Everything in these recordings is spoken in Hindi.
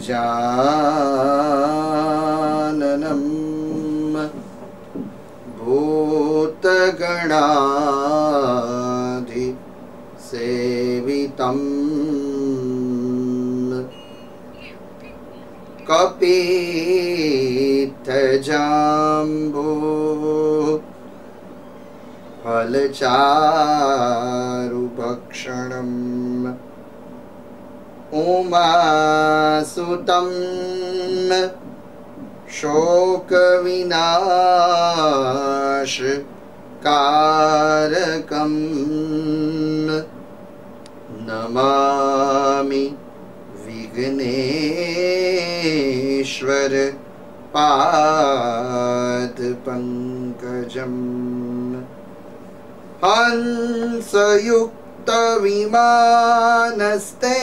गजाननं भूतगणाधिसेवितं कपित्थजम्बो फलचारुभक्षणम् उमासुतं शोकविनाशकारकं नमामि विघ्नेश्वर पादपङ्कजम् हंसयुक्त विमानस्ते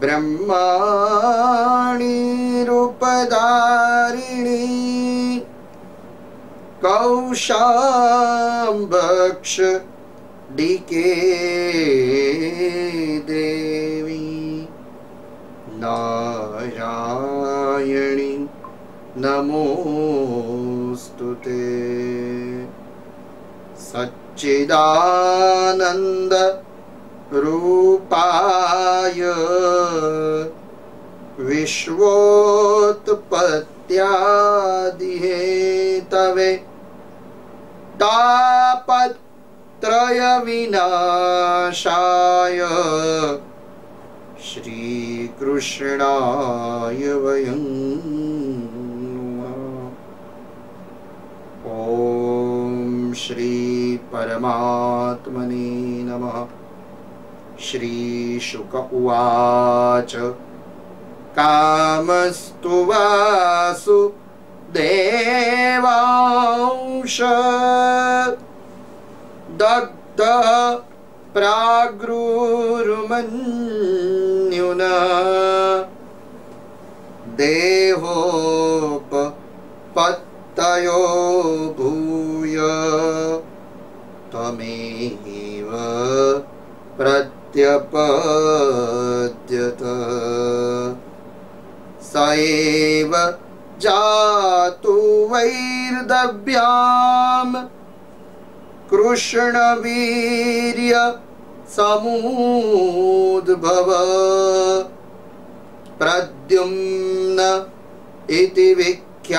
ब्रह्माणि रूपधारिणी कौशाम्बक्ष डिके देवी नारायणी नमोस्तुते। सच्चिदानंद रूपाय विश्वोत्पत्त्यादिहेतवे तापत्रय विनाशाय श्रीकृष्णाय वयं नमः। ओम श्री परमात्मने नमः। श्री शुक उवाच कामस्तु वासुदेवांश दग्धः प्राग्रुर्मन्युना देहोपपत्तयो भूय त्वमेव प्रत्यपद्यत स एव जातु वैर्दव्याम् कृष्णवीर्य समूद्भव प्रद्युम्न इति विख्यातो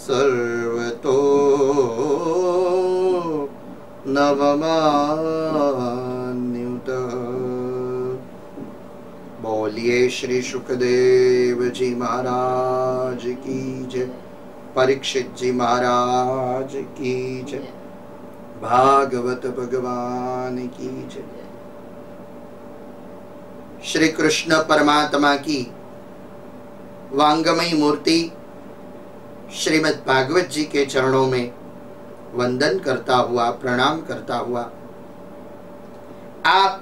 सर्वतो नवमान्युतः। बोलिए श्री सुखदेव जी महाराज की जय। परीक्षित जी महाराज की जय। भागवत भगवान की जय। श्री कृष्ण परमात्मा की वांगमयी मूर्ति श्रीमद् भागवत जी के चरणों में वंदन करता हुआ, प्रणाम करता हुआ, आप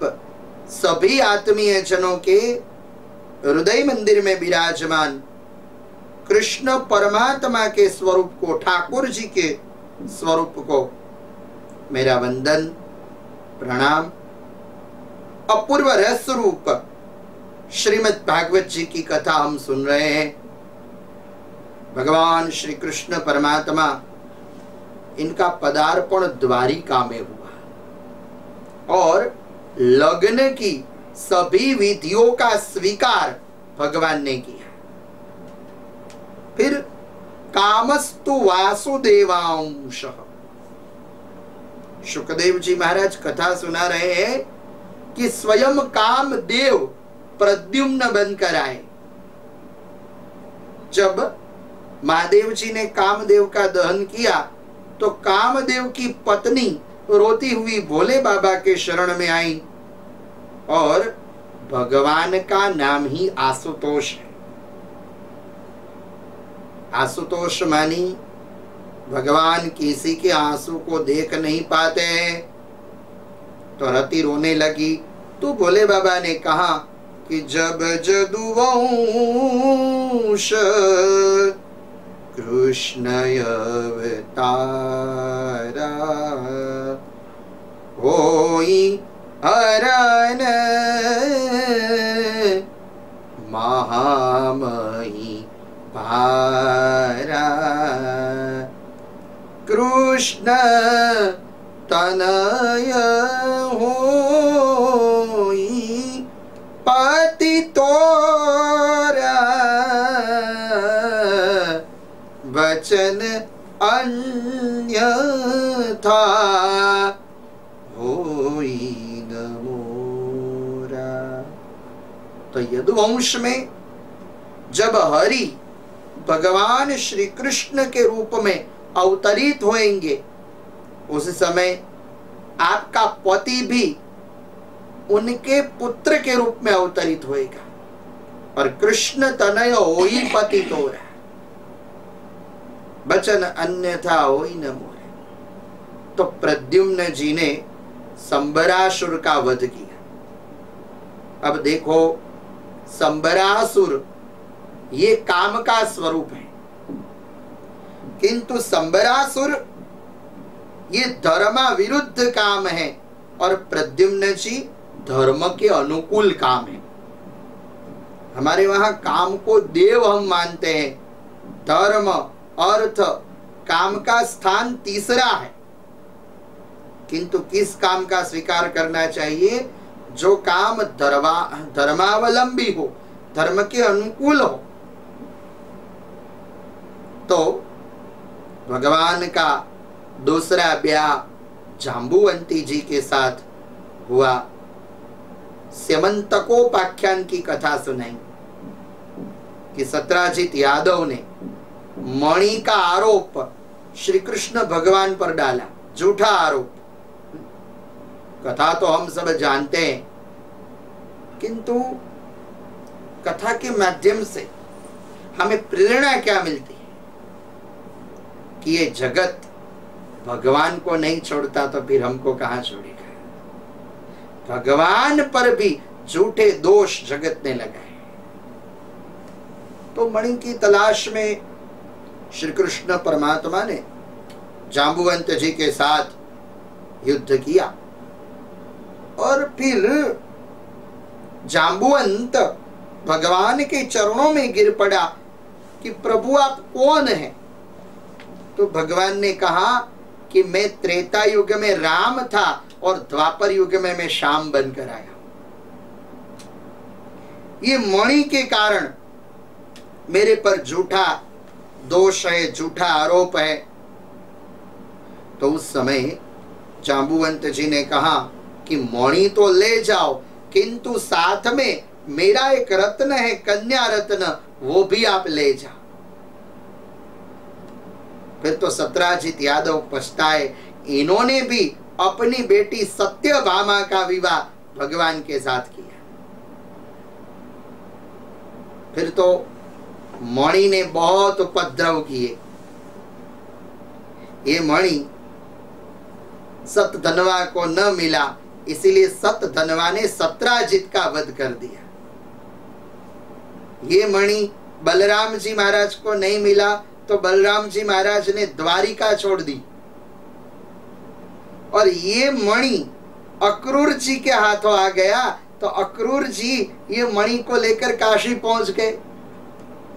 सभी आत्मीय जनों के हृदय मंदिर में विराजमान कृष्ण परमात्मा के स्वरूप को, ठाकुर जी के स्वरूप को मेरा वंदन, प्रणाम। अपूर्व रहस्य रूप श्रीमद् भागवत जी की कथा हम सुन रहे हैं। भगवान श्री कृष्ण परमात्मा, इनका पदार्पण द्वारिका में हुआ और लग्न की सभी विधियों का स्वीकार भगवान ने किया। फिर कामस्तु वासुदेवांश, सुखदेव जी महाराज कथा सुना रहे हैं कि स्वयं कामदेव प्रद्युम्न बनकर आए। जब महादेव जी ने कामदेव का दहन किया तो कामदेव की पत्नी रोती हुई भोले बाबा के शरण में आई और भगवान का नाम ही आशुतोष है। आशुतोष मानी भगवान किसी के आंसू को देख नहीं पाते, तो रति रोने लगी। तो भोले बाबा ने कहा कि जब जदुवंश कृष्ण अवतारा होई हरन महामही भारा कृष्ण तनय होई पति तोरा वचन अन्यथा होई न मोरा। तो यदुवंश में जब हरि भगवान श्री कृष्ण के रूप में अवतरित होंगे, उस समय आपका पति भी उनके पुत्र के रूप में अवतरित होएगा। और कृष्ण तनय होई पति तोरा वचन अन्यथा होई न मोरे। तो प्रद्युम्न जी ने संबरासुर का वध किया। अब देखो, संबरासुर ये काम का स्वरूप है, किंतु संबरासुर ये धर्म विरुद्ध काम है और प्रद्युम्न जी धर्म के अनुकूल काम है। हमारे वहां काम को देव हम मानते हैं, धर्म अर्थ काम का स्थान तीसरा है। किंतु किस काम का स्वीकार करना चाहिए? जो काम धर्मावलंबी हो, धर्म के अनुकूल हो। तो भगवान का दूसरा ब्याह जाम्बुवंती जी के साथ हुआ। स्यमंतकोपाख्यान की कथा सुनाई कि सत्राजित यादव ने मणि का आरोप श्री कृष्ण भगवान पर डाला, झूठा आरोप। कथा तो हम सब जानते हैं, किंतु कथा के माध्यम से हमें प्रेरणा क्या मिलती है कि ये जगत भगवान को नहीं छोड़ता तो फिर हमको कहां छोड़ेगा। भगवान पर भी झूठे दोष जगत ने लगाए। तो मणि की तलाश में श्री कृष्ण परमात्मा ने जाम्बुवंत जी के साथ युद्ध किया और फिर जाम्बुवंत भगवान के चरणों में गिर पड़ा कि प्रभु आप कौन हैं? तो भगवान ने कहा कि मैं त्रेता युग में राम था और द्वापर युग में मैं श्याम बनकर आया। ये मणि के कारण मेरे पर झूठा दोष है, झूठा आरोप है। तो उस समय जाम्बुवंत जी ने कहा कि मणि तो ले जाओ, किंतु साथ में मेरा एक रत्न है, कन्या रत्न, वो भी आप ले जाओ। फिर तो सत्राजित यादव पछताए, इन्होंने भी अपनी बेटी सत्यभामा का विवाह भगवान के साथ किया। फिर तो मणि ने बहुत उपद्रव किए। ये मणि सतधनवा को न मिला, इसीलिए सतधनवा ने सत्राजित का वध कर दिया। ये मणि बलराम जी महाराज को नहीं मिला तो बलराम जी महाराज ने द्वारिका छोड़ दी। और ये मणि अक्रूर जी के हाथों आ गया तो अक्रूर जी ये मणि को लेकर काशी पहुंच गए।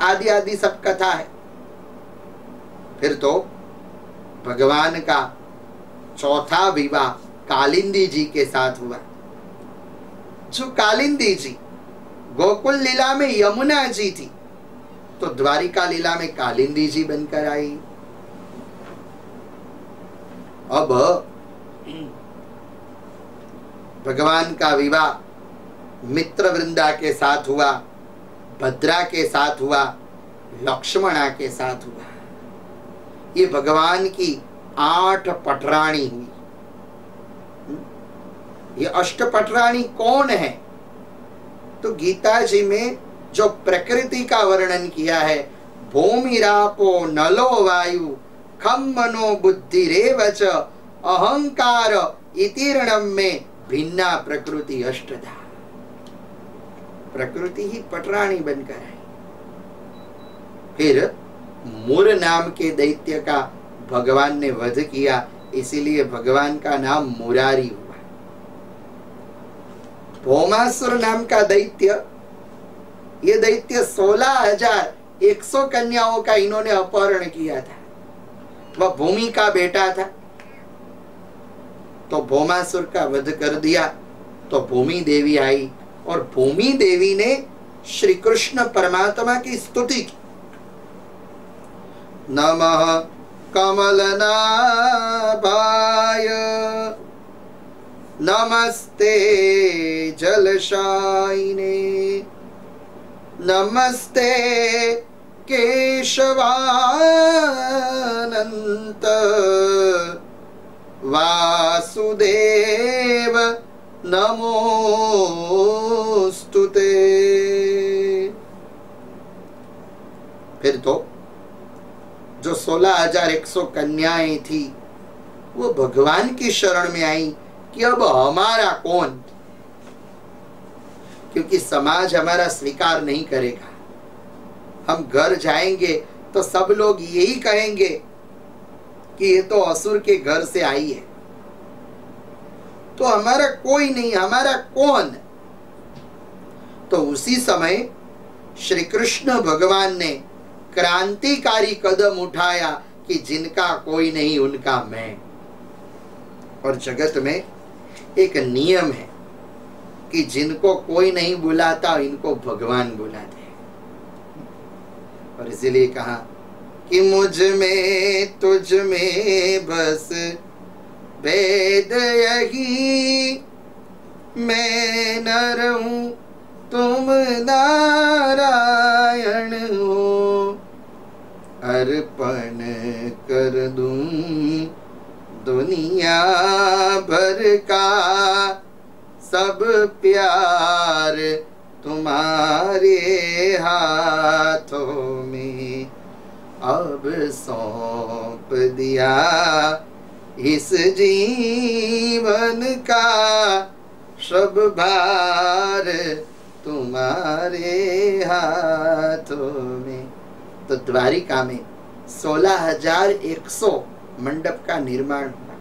आदि आदि सब कथा है। फिर तो भगवान का चौथा विवाह कालिंदी जी के साथ हुआ। जो कालिंदी जी गोकुल लीला में यमुना जी थी, तो द्वारिका लीला में कालिंदी जी बनकर आई। अब भगवान का विवाह मित्र वृंदा के साथ हुआ, भद्रा के साथ हुआ, लक्ष्मणा के साथ हुआ। ये भगवान की 8 पटरानी हुई। ये अष्टपटरानी कौन है? तो गीता जी में जो प्रकृति का वर्णन किया है, भूमिरापो नलो वायु खम मनो बुद्धि रेवच अहंकार इतिर्णम में भिन्ना प्रकृति अष्टधा। प्रकृति ही पटरानी बनकर है। फिर मुर नाम के दैत्य का भगवान ने वध किया, इसीलिए भगवान का नाम मुरारी हुआ। भौमासुर नाम का दैत्य, ये दैत्य 16,100 कन्याओं का इन्होंने अपहरण किया था। वह भूमि का बेटा था, तो भौमासुर का वध कर दिया। तो भूमि देवी आई और भूमि देवी ने श्री कृष्ण परमात्मा की स्तुति की। नमः कमलनाभाय नमस्ते जलशायिने नमस्ते केशवानंत वासुदेव नमोस्तुते। फिर तो जो 16,100 कन्याएं थी वो भगवान की शरण में आई कि अब हमारा कौन, क्योंकि समाज हमारा स्वीकार नहीं करेगा। हम घर जाएंगे तो सब लोग यही कहेंगे कि ये तो असुर के घर से आई है, तो हमारा कोई नहीं, हमारा कौन। तो उसी समय श्री कृष्ण भगवान ने क्रांतिकारी कदम उठाया कि जिनका कोई नहीं उनका मैं। और जगत में एक नियम है कि जिनको कोई नहीं बुलाता इनको भगवान बुलाते हैं। और इसीलिए कहा कि मुझ में तुझ में बस भेद यही, मैं नर हूं तुम नारायण हो, अर्पण कर दूं दुनिया भर का सब प्यार तुम्हारे हाथों में, अब सौंप दिया इस जीवन का सब भार तुम्हारे हाथों में। तो द्वारिका में 16,100 मंडप का निर्माण हुआ।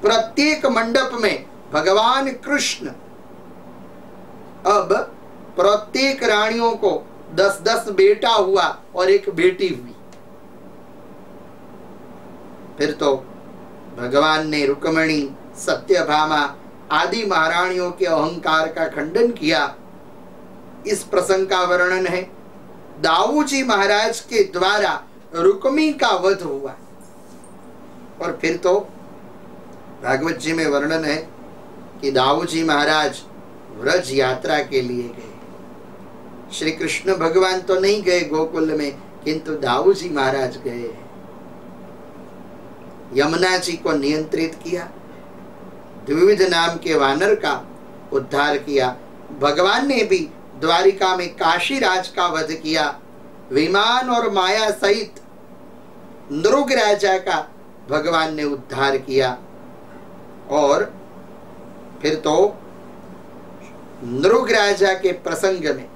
प्रत्येक मंडप में भगवान कृष्ण अब प्रत्येक रानियों को 10-10 बेटा हुआ और एक बेटी हुई। फिर तो भगवान ने रुक्मिणी, सत्यभामा आदि महारानियों के अहंकार का खंडन किया। इस प्रसंग का वर्णन है। दाऊजी महाराज के द्वारा रुक्मी का वध हुआ। और फिर तो भागवत जी में वर्णन है कि दाऊजी महाराज व्रज यात्रा के लिए गए। श्री कृष्ण भगवान तो नहीं गए गोकुल में, किंतु दाऊजी महाराज गए। यमुना जी को नियंत्रित किया, द्विविध नाम के वानर का उद्धार किया। भगवान ने भी द्वारिका में काशी राज का वध किया। विमान और माया सहित नृग राजा का भगवान ने उद्धार किया। और फिर तो नृग राजा के प्रसंग में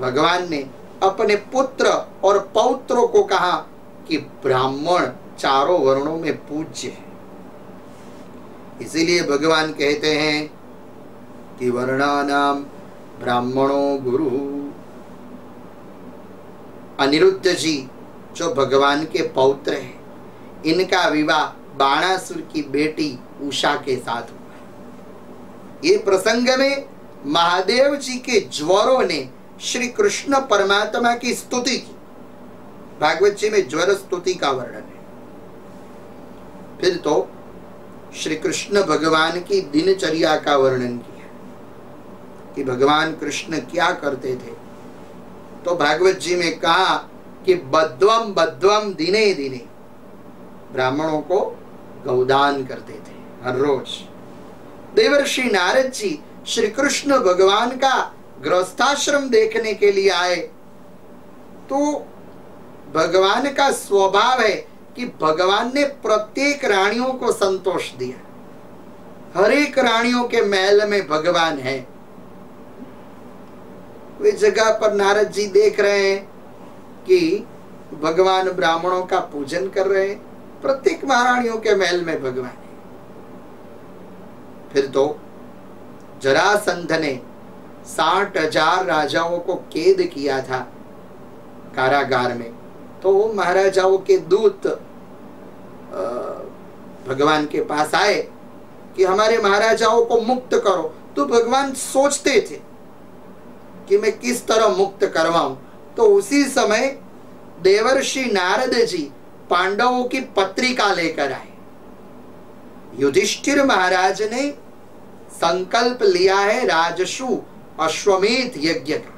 भगवान ने अपने पुत्र और पौत्रों को कहा कि ब्राह्मण चारों वर्णों में पूज्य है। इसीलिए भगवान कहते हैं कि वर्णानाम ब्राह्मणो गुरु। अनिरुद्ध जी जो भगवान के पौत्र हैं, इनका विवाह बाणासुर की बेटी उषा के साथ हुआ। ये प्रसंग में महादेव जी के ज्वरों ने श्री कृष्ण परमात्मा की स्तुति की। भागवत जी में ज्वर स्तुति का वर्णन है। फिर तो श्री कृष्ण भगवान की दिनचर्या का वर्णन किया कि भगवान कृष्ण क्या करते थे। तो भागवत जी में कहा कि बद्वम बद्वम दिने दिने ब्राह्मणों को गौदान करते थे हर रोज। देवर्षि नारद जी श्री कृष्ण भगवान का गृहस्थाश्रम देखने के लिए आए। तो भगवान का स्वभाव है कि भगवान ने प्रत्येक रानियों को संतोष दिया। हर एक रानियों के महल में भगवान है। वे जगह पर नारद जी देख रहे हैं कि भगवान ब्राह्मणों का पूजन कर रहे हैं। प्रत्येक महारानियों के महल में भगवान है। फिर तो जरासंध ने 60,000 राजाओं को कैद किया था कारागार में, तो वो महाराजाओं के दूत भगवान के पास आए कि हमारे महाराजाओं को मुक्त करो। तो भगवान सोचते थे कि मैं किस तरह मुक्त करवाऊं। तो उसी समय देवर्षि नारद जी पांडवों की पत्रिका लेकर आए। युधिष्ठिर महाराज ने संकल्प लिया है राजसु अश्वमेध यज्ञ का,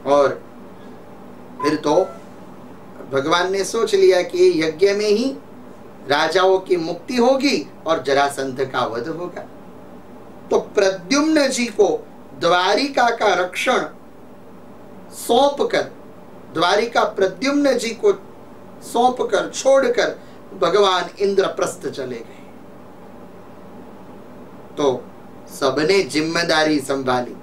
और फिर तो भगवान ने सोच लिया कि यज्ञ में ही राजाओं की मुक्ति होगी और जरासंध का वध होगा। तो प्रद्युम्न जी को द्वारिका का रक्षण सौंपकर, द्वारिका प्रद्युम्न जी को सौंपकर छोड़कर भगवान इंद्रप्रस्थ चले गए। तो सबने जिम्मेदारी संभाली।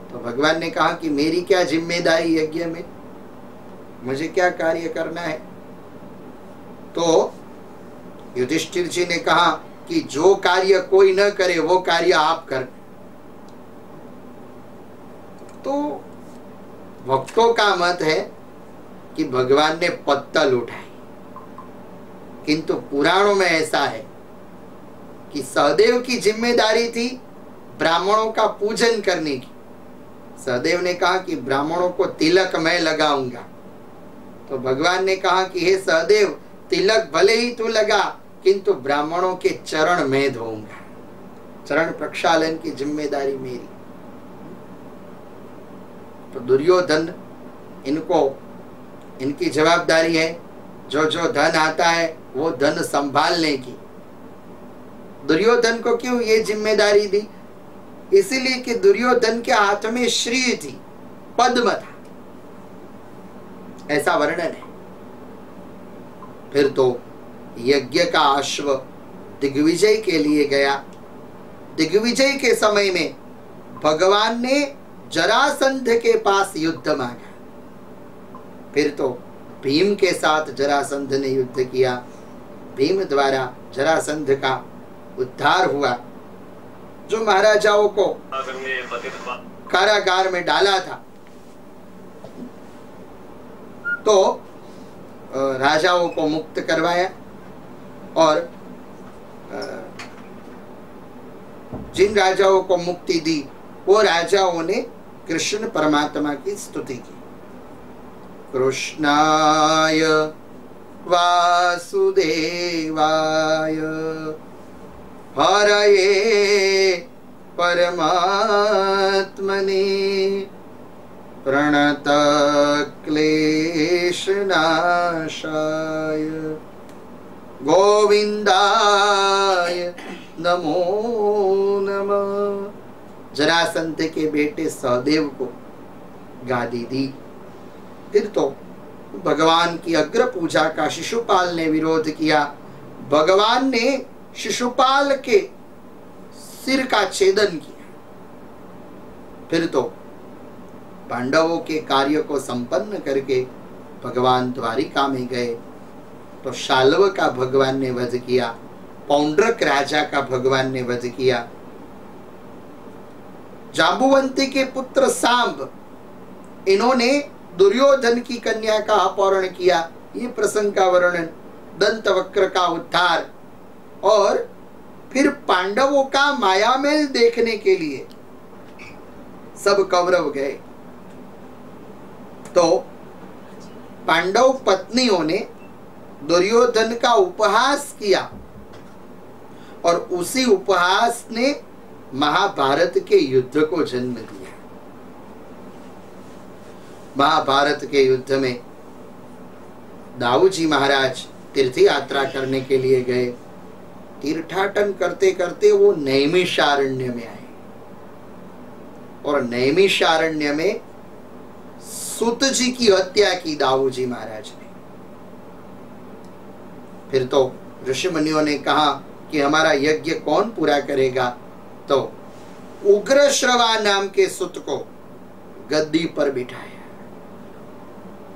तो भगवान ने कहा कि मेरी क्या जिम्मेदारी यज्ञ में, मुझे क्या कार्य करना है। तो युधिष्ठिर जी ने कहा कि जो कार्य कोई न करे वो कार्य आप कर। तो भक्तों का मत है कि भगवान ने पत्तल उठाई, किंतु पुराणों में ऐसा है कि सहदेव की जिम्मेदारी थी ब्राह्मणों का पूजन करने की। सहदेव ने कहा कि ब्राह्मणों को तिलक मैं लगाऊंगा। तो भगवान ने कहा कि हे सहदेव, तिलक भले ही तू लगा, किंतु ब्राह्मणों के चरण मैं धोऊंगा। चरण प्रक्षालन की जिम्मेदारी मेरी। तो दुर्योधन, इनकी जवाबदारी है जो जो धन आता है वो धन संभालने की। दुर्योधन को क्यों ये जिम्मेदारी दी? इसीलिए कि दुर्योधन के हाथ में श्री थी, पद्म था, ऐसा वर्णन है। फिर तो यज्ञ का अश्व दिग्विजय के लिए गया। दिग्विजय के समय में भगवान ने जरासंध के पास युद्ध मांगा। फिर तो भीम के साथ जरासंध ने युद्ध किया। भीम द्वारा जरासंध का उद्धार हुआ, जो महाराजाओं को कारागार में डाला था। तो राजाओं को मुक्त करवाया, और जिन राजाओं को मुक्ति दी वो राजाओं ने कृष्ण परमात्मा की स्तुति की। कृष्णाय वासुदेवाय हरये परमात्मने प्रणत क्लेशनाशाय गोविंदाय नमो नमः। जरासंध के बेटे सहदेव को गादी दी। फिर तो भगवान की अग्र पूजा का शिशुपाल ने विरोध किया। भगवान ने शिशुपाल के सिर का छेदन किया। फिर तो पांडवों के कार्य को संपन्न करके भगवान द्वारिका में गए। तो शाल्व का भगवान ने वध किया, पौंड्रक राजा का भगवान ने वध किया। जांबुवंती के पुत्र सांब, इन्होंने दुर्योधन की कन्या का अपहरण किया। ये प्रसंग का वर्णन, दंतवक्र का उद्धार, और फिर पांडवों का मायामेल देखने के लिए सब कौरव गए। तो पांडव पत्नियों ने दुर्योधन का उपहास किया, और उसी उपहास ने महाभारत के युद्ध को जन्म दिया। महाभारत के युद्ध में दाऊजी महाराज तीर्थ यात्रा करने के लिए गए। तीर्थाटन करते करते वो नैमिषारण्य में आए, और नैमिषारण्य में सुत जी की हत्या की दाऊजी महाराज ने। फिर तो ऋषि मुनियों ने कहा कि हमारा यज्ञ कौन पूरा करेगा। तो उग्रश्रवा नाम के सुत को गद्दी पर बिठाया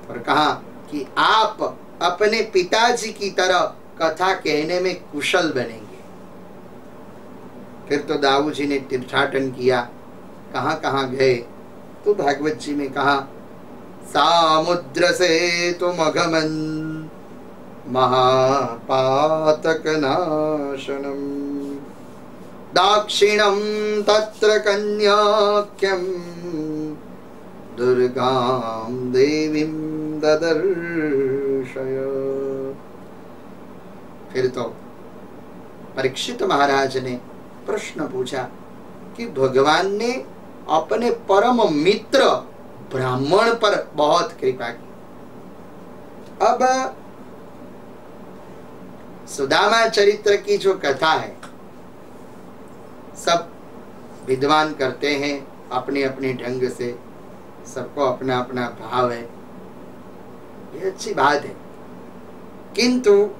और कहा कि आप अपने पिताजी की तरह कथा कहने में कुशल बनेंगे। फिर तो दाऊ जी ने तीर्थाटन किया, कहाँ कहाँ गए? तो भागवत जी में कहा, सामुद्र से तुम अगमन महापातक नाशनम दाक्षिणम तत्र कन्याख्यम दुर्गाम देवीं ददर्शय। फिर तो परीक्षित महाराज ने प्रश्न पूछा कि भगवान ने अपने परम मित्र ब्राह्मण पर बहुत कृपा की। अब सुदामा चरित्र की जो कथा है, सब विद्वान करते हैं अपने अपने ढंग से, सबको अपना अपना भाव है, ये अच्छी बात है। किंतु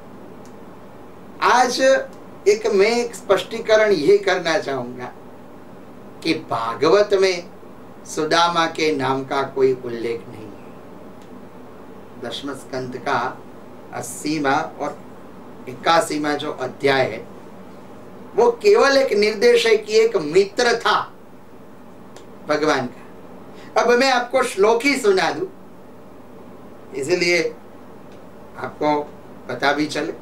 आज मैं एक स्पष्टीकरण ये करना चाहूंगा कि भागवत में सुदामा के नाम का कोई उल्लेख नहीं है। दशम स्कंद का 80वां और 81वां जो अध्याय है, वो केवल एक निर्देश है कि एक मित्र था भगवान का। अब मैं आपको श्लोक ही सुना दूं, इसलिए आपको पता भी चले।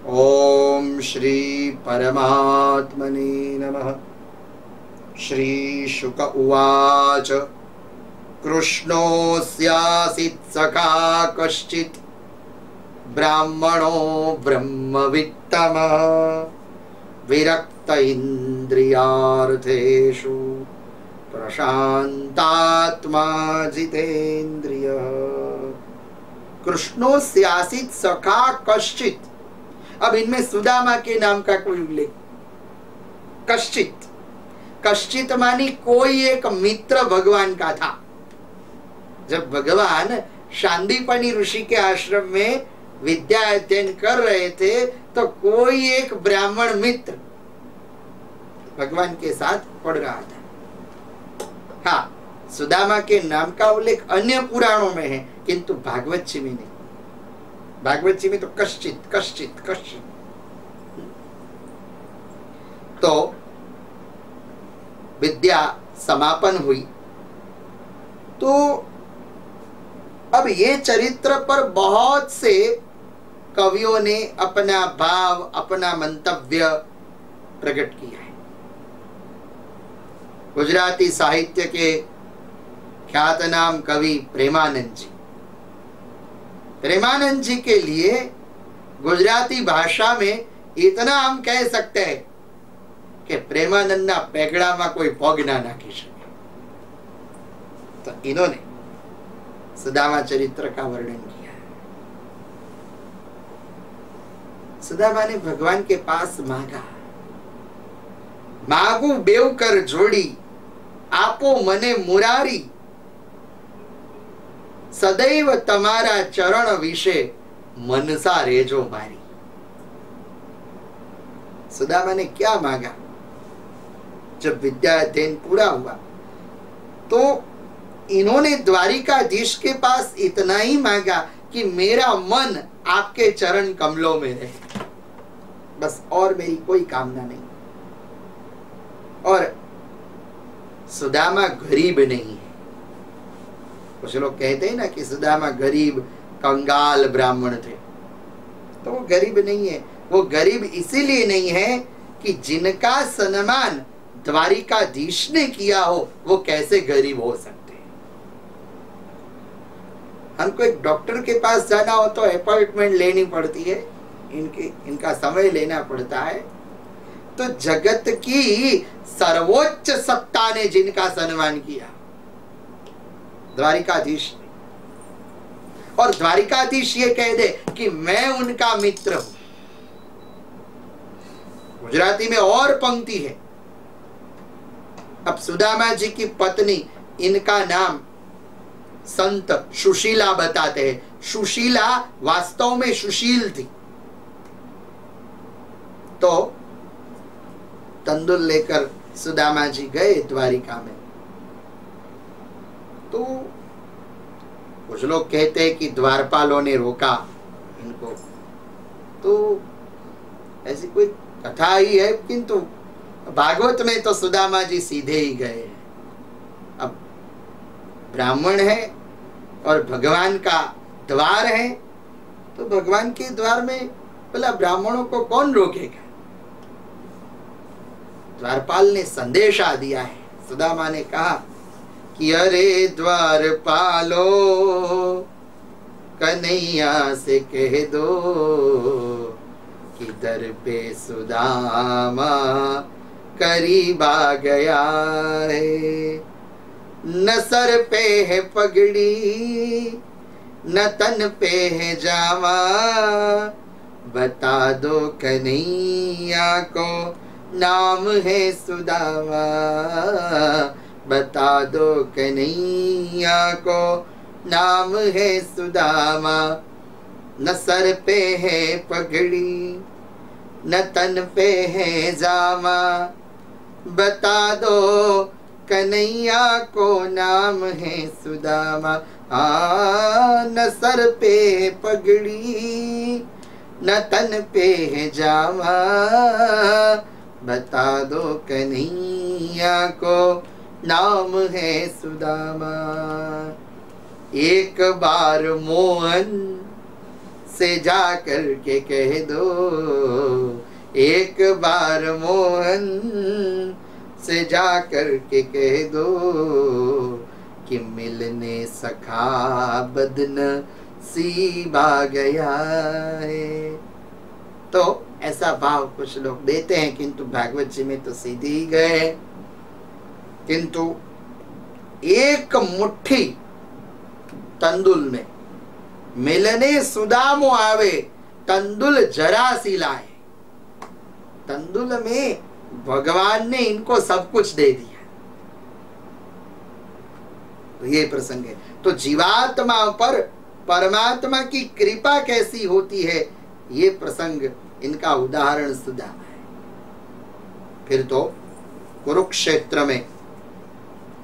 ओम श्री परमात्मने नमः। श्री शुक उवाच कृष्णोऽस्यासीत् सखा कश्चित् ब्राह्मणो ब्रह्मवित्तमः विरक्त इन्द्रियार्थेषु प्रशान्तात्मा जितेन्द्रियः। कृष्णोऽस्यासीत् सखा कश्चित्। अब इनमें सुदामा के नाम का कोई उल्लेख, कश्चित, कश्चित मानी कोई एक मित्र भगवान का था। जब भगवान शांदीपनि ऋषि के आश्रम में विद्या अध्ययन कर रहे थे, तो कोई एक ब्राह्मण मित्र भगवान के साथ पढ़ रहा था। हाँ, सुदामा के नाम का उल्लेख अन्य पुराणों में है, किंतु भागवत जी में नहीं। भागवत जी में तो कश्चित कश्चित कश्चित। तो विद्या समापन हुई, तो अब ये चरित्र पर बहुत से कवियों ने अपना भाव, अपना मंतव्य प्रकट किया है। गुजराती साहित्य के ख्यातनाम कवि प्रेमानंद जी, प्रेमानंद जी के लिए गुजराती भाषा में इतना हम कह सकते हैं कि प्रेमानंद ना पेगड़ा में कोई पग ना नाखी सके। तो इन्होंने सुदामा चरित्र का वर्णन किया है। सुदामा ने भगवान के पास मांगा, मांगू बेव कर जोड़ी आपो मने मुरारी सदैव तमारा चरण विषे मनसा रेजो मारी। सुदामा ने क्या मांगा? जब विद्या अध्ययन पूरा हुआ तो इन्होंने द्वारिकाधीश के पास इतना ही मांगा कि मेरा मन आपके चरण कमलों में रहे, बस, और मेरी कोई कामना नहीं। और सुदामा गरीब नहीं है। कुछ लोग कहते हैं ना कि सुदामा गरीब कंगाल ब्राह्मण थे, तो वो गरीब नहीं है। वो गरीब इसीलिए नहीं है कि जिनका सम्मान द्वारिकाधीश ने किया हो, वो कैसे गरीब हो सकते हैं। हमको एक डॉक्टर के पास जाना हो तो अपॉइंटमेंट लेनी पड़ती है, इनका समय लेना पड़ता है। तो जगत की सर्वोच्च सत्ता ने जिनका सम्मान किया, द्वारिकाधीश ने, और द्वारिकाधीश ये कह दे कि मैं उनका मित्र हूं। गुजराती में और पंक्ति है। अब सुदामा जी की पत्नी, इनका नाम संत सुशीला बताते हैं। सुशीला वास्तव में सुशील थी। तो तंदुल लेकर सुदामा जी गए द्वारिका में। तो कुछ लोग कहते हैं कि द्वारपालों ने रोका इनको। तो ऐसी कोई कथा ही है, किंतु भागवत में तो सुदामा जी सीधे ही गए हैं। अब ब्राह्मण है और भगवान का द्वार है, तो भगवान के द्वार में भला ब्राह्मणों को कौन रोकेगा। द्वारपाल ने संदेशा दिया है। सुदामा ने कहा कि अरे द्वारपालो, कन्हैया से कह दो कि दर पे सुदामा करीब आ गया है। न सर पे है पगड़ी, न तन पे है जामा, बता दो कन्हैया को नाम है सुदामा, बता दो कन्हैया को नाम है सुदामा। न सर पे है पगड़ी, न तन पे है जामा, बता दो कन्हैया को नाम है सुदामा। न सर पे पगड़ी, न तन पे है जामा, बता दो कन्हैया को नाम है सुदामा। एक बार मोहन से जा कर के कह दो, एक बार मोहन से जा कर के कह दो कि मिलने सखा बदनसीब आ गया है। तो ऐसा भाव कुछ लोग देते हैं, किंतु भागवत जी में तो सीधे ही गए। किंतु एक मुट्ठी तंदुल में मिलने सुदामो आवे, तंदुल जरा सी लाए। तंदुल में भगवान ने इनको सब कुछ दे दिया। तो ये प्रसंग है। तो जीवात्मा पर परमात्मा की कृपा कैसी होती है, ये प्रसंग इनका उदाहरण सुदामा है। फिर तो कुरुक्षेत्र में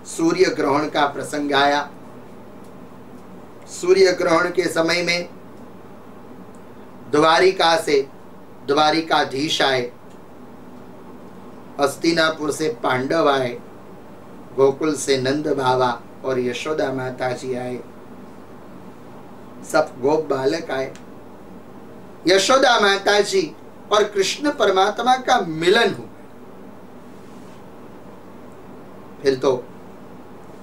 सूर्य ग्रहण का प्रसंग आया। सूर्य ग्रहण के समय में द्वारिका से द्वारिकाधीश आए, हस्तिनापुर से पांडव आए, गोकुल से नंद बाबा और यशोदा माता जी आए, सब गोप बालक आए। यशोदा माता जी और कृष्ण परमात्मा का मिलन हुआ। फिर तो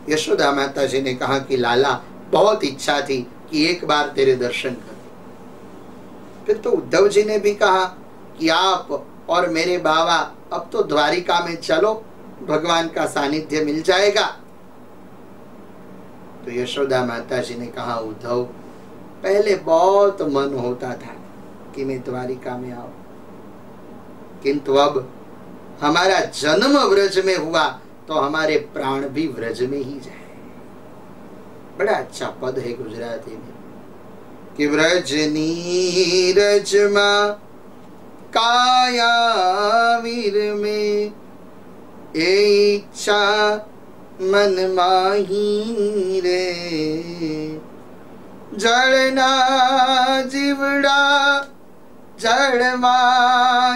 यशोदा माता जी ने कहा कि लाला, बहुत इच्छा थी कि एक बार तेरे दर्शन करूं। फिर तो उद्धव जी ने भी कहा कि आप और मेरे बाबा अब तो द्वारिका में चलो, भगवान का सानिध्य मिल जाएगा। तो यशोदा माता जी ने कहा, उद्धव, पहले बहुत मन होता था कि मैं द्वारिका में आऊं, किंतु अब हमारा जन्म व्रज में हुआ तो हमारे प्राण भी व्रज में ही जाए। बड़ा अच्छा पद है गुजराती में कि व्रज नीरज मा काया वीर में, ए इच्छा मन माही रे। जड़ना जीवड़ा जड़मा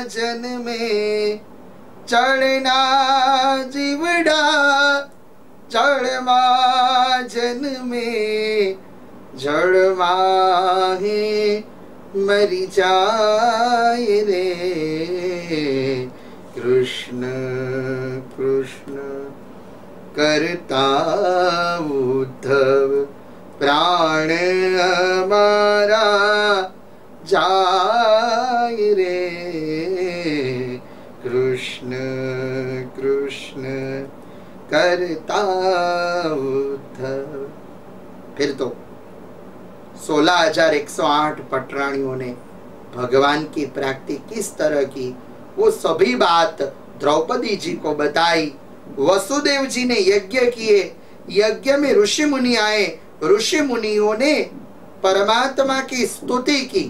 जन में, चढ़ना जीवड़ा जड़मा जन में, जड़मा है मरी जाए रे। कृष्ण कृष्ण करता उद्धव, प्राण हमारा जाए रे। कृष्ण कृष्ण करता उद्धव। फिर तो 16,108 पटरानियों ने भगवान की प्राप्ति किस तरह की, वो सभी बात द्रौपदी जी को बताई। वसुदेव जी ने यज्ञ किए, यज्ञ में ऋषि मुनि आए, ऋषि मुनियों ने परमात्मा की स्तुति की।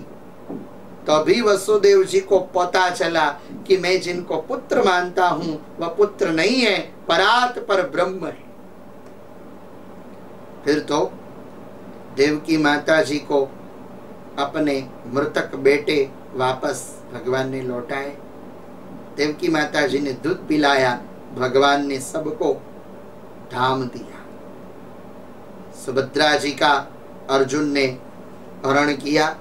तभी वसुदेव जी को पता चला कि मैं जिनको पुत्र मानता हूं वह पुत्र नहीं है, परात पर ब्रह्म है। फिर तो देवकी माता जी को अपने मृतक बेटे वापस भगवान ने लौटाए। देवकी माता जी ने दूध पिलाया, भगवान ने सबको धाम दिया। सुभद्रा जी का अर्जुन ने हरण किया।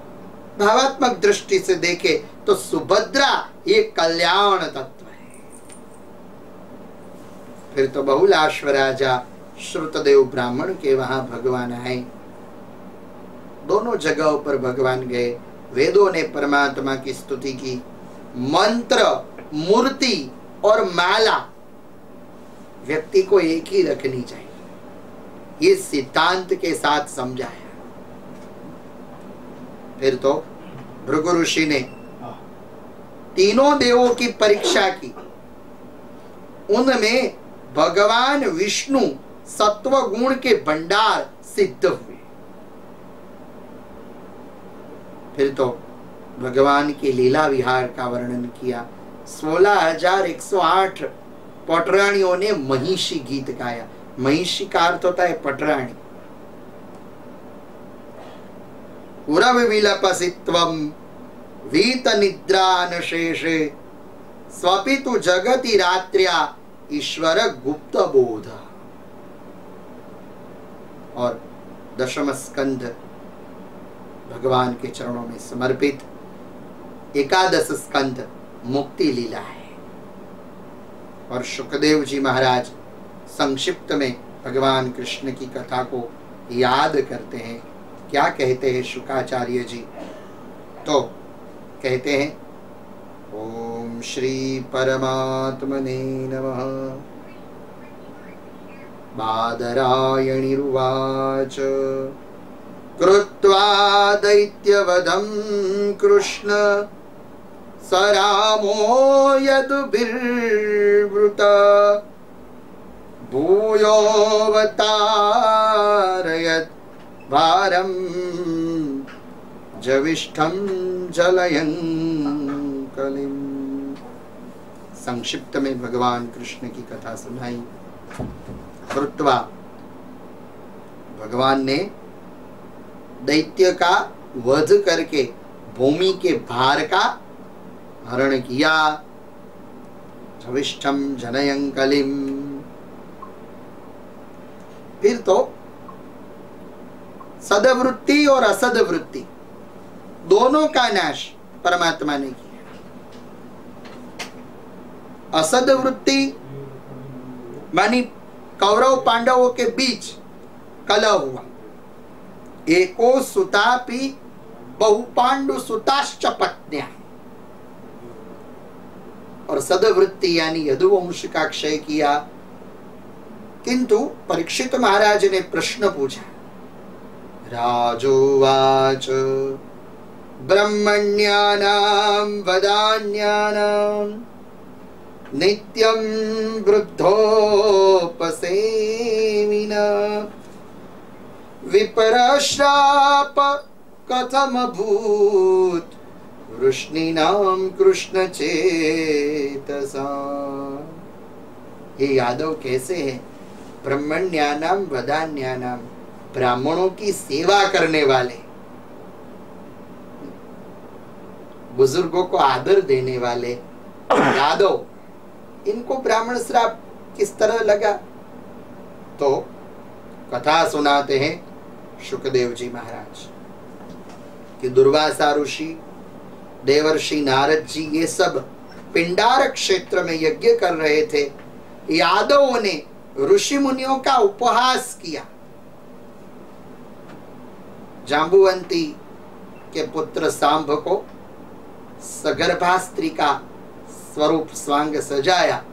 भावात्मक दृष्टि से देखे तो सुभद्रा ये कल्याण तत्व है। फिर तो बहुलाश्व राजा श्रुतदेव ब्राह्मण के वहां भगवान आए। दोनों जगहों पर भगवान गए। वेदों ने परमात्मा की स्तुति की। मंत्र, मूर्ति और माला व्यक्ति को एक ही रखनी चाहिए, ये सिद्धांत के साथ समझाया। फिर तो भृगु ऋषि ने तीनों देवों की परीक्षा की। उनमें भगवान विष्णु सत्व गुण के भंडार सिद्ध हुए। फिर तो भगवान के लीला विहार का वर्णन किया। 16,108 पटरानियों ने महिषी गीत गाया। महिषी का अर्थ होता है पटरानी। उरव विलपसित्वम वीत निद्रानशेषे स्वपितु जगति रात्र्या ईश्वर गुप्त बोध। और दशम स्कंध भगवान के चरणों में समर्पित। एकादश स्कंध मुक्ति लीला है। और शुकदेव जी महाराज संक्षिप्त में भगवान कृष्ण की कथा को याद करते हैं। क्या कहते हैं शुकाचार्य जी? तो कहते हैं, ओम श्री परमात्मने नमः। बादरायणिरुवाच कृत्वा दैत्यवधं कृष्ण स रामो यदुर्वृत भूयोऽवतारयत् भारं जविष्ठं जलयं कलिं। संक्षिप्त में भगवान कृष्ण की कथा सुनाई। कृत्वा भगवान ने दैत्य का वध करके भूमि के भार का हरण किया। जविष्ठम जनयं कलिं। फिर तो सदवृत्ति और असदवृत्ति दोनों का नाश परमात्मा ने किया। असदवृत्ति मानी कौरव पांडवों के बीच कलह हुआ। एको सुतापि बहुपांडु सुताश्च पत्न्या। और सदवृत्ति यानी यदुवंश का क्षय किया। किंतु परीक्षित महाराज ने प्रश्न पूछा। राजोवाच ब्रह्मण्यानां वदान्यानां नित्यं वृद्धोपसेविना विपरश्राप कथमभूत् वृष्णीनां कृष्ण चेतसा। ये यादव कैसे हैं? ब्रह्मण्यानां वदान्यानां, ब्राह्मणों की सेवा करने वाले, बुजुर्गों को आदर देने वाले यादव, इनको ब्राह्मण श्राप किस तरह लगा? तो कथा सुनाते हैं शुकदेव जी महाराज कि दुर्वासा ऋषि, देवर्षि नारद जी, ये सब पिंडार क्षेत्र में यज्ञ कर रहे थे। यादवों ने ऋषि मुनियों का उपहास किया। जाम्बुवंती के पुत्र सांभ को सगर्भा स्त्री का स्वरूप स्वांग सजाया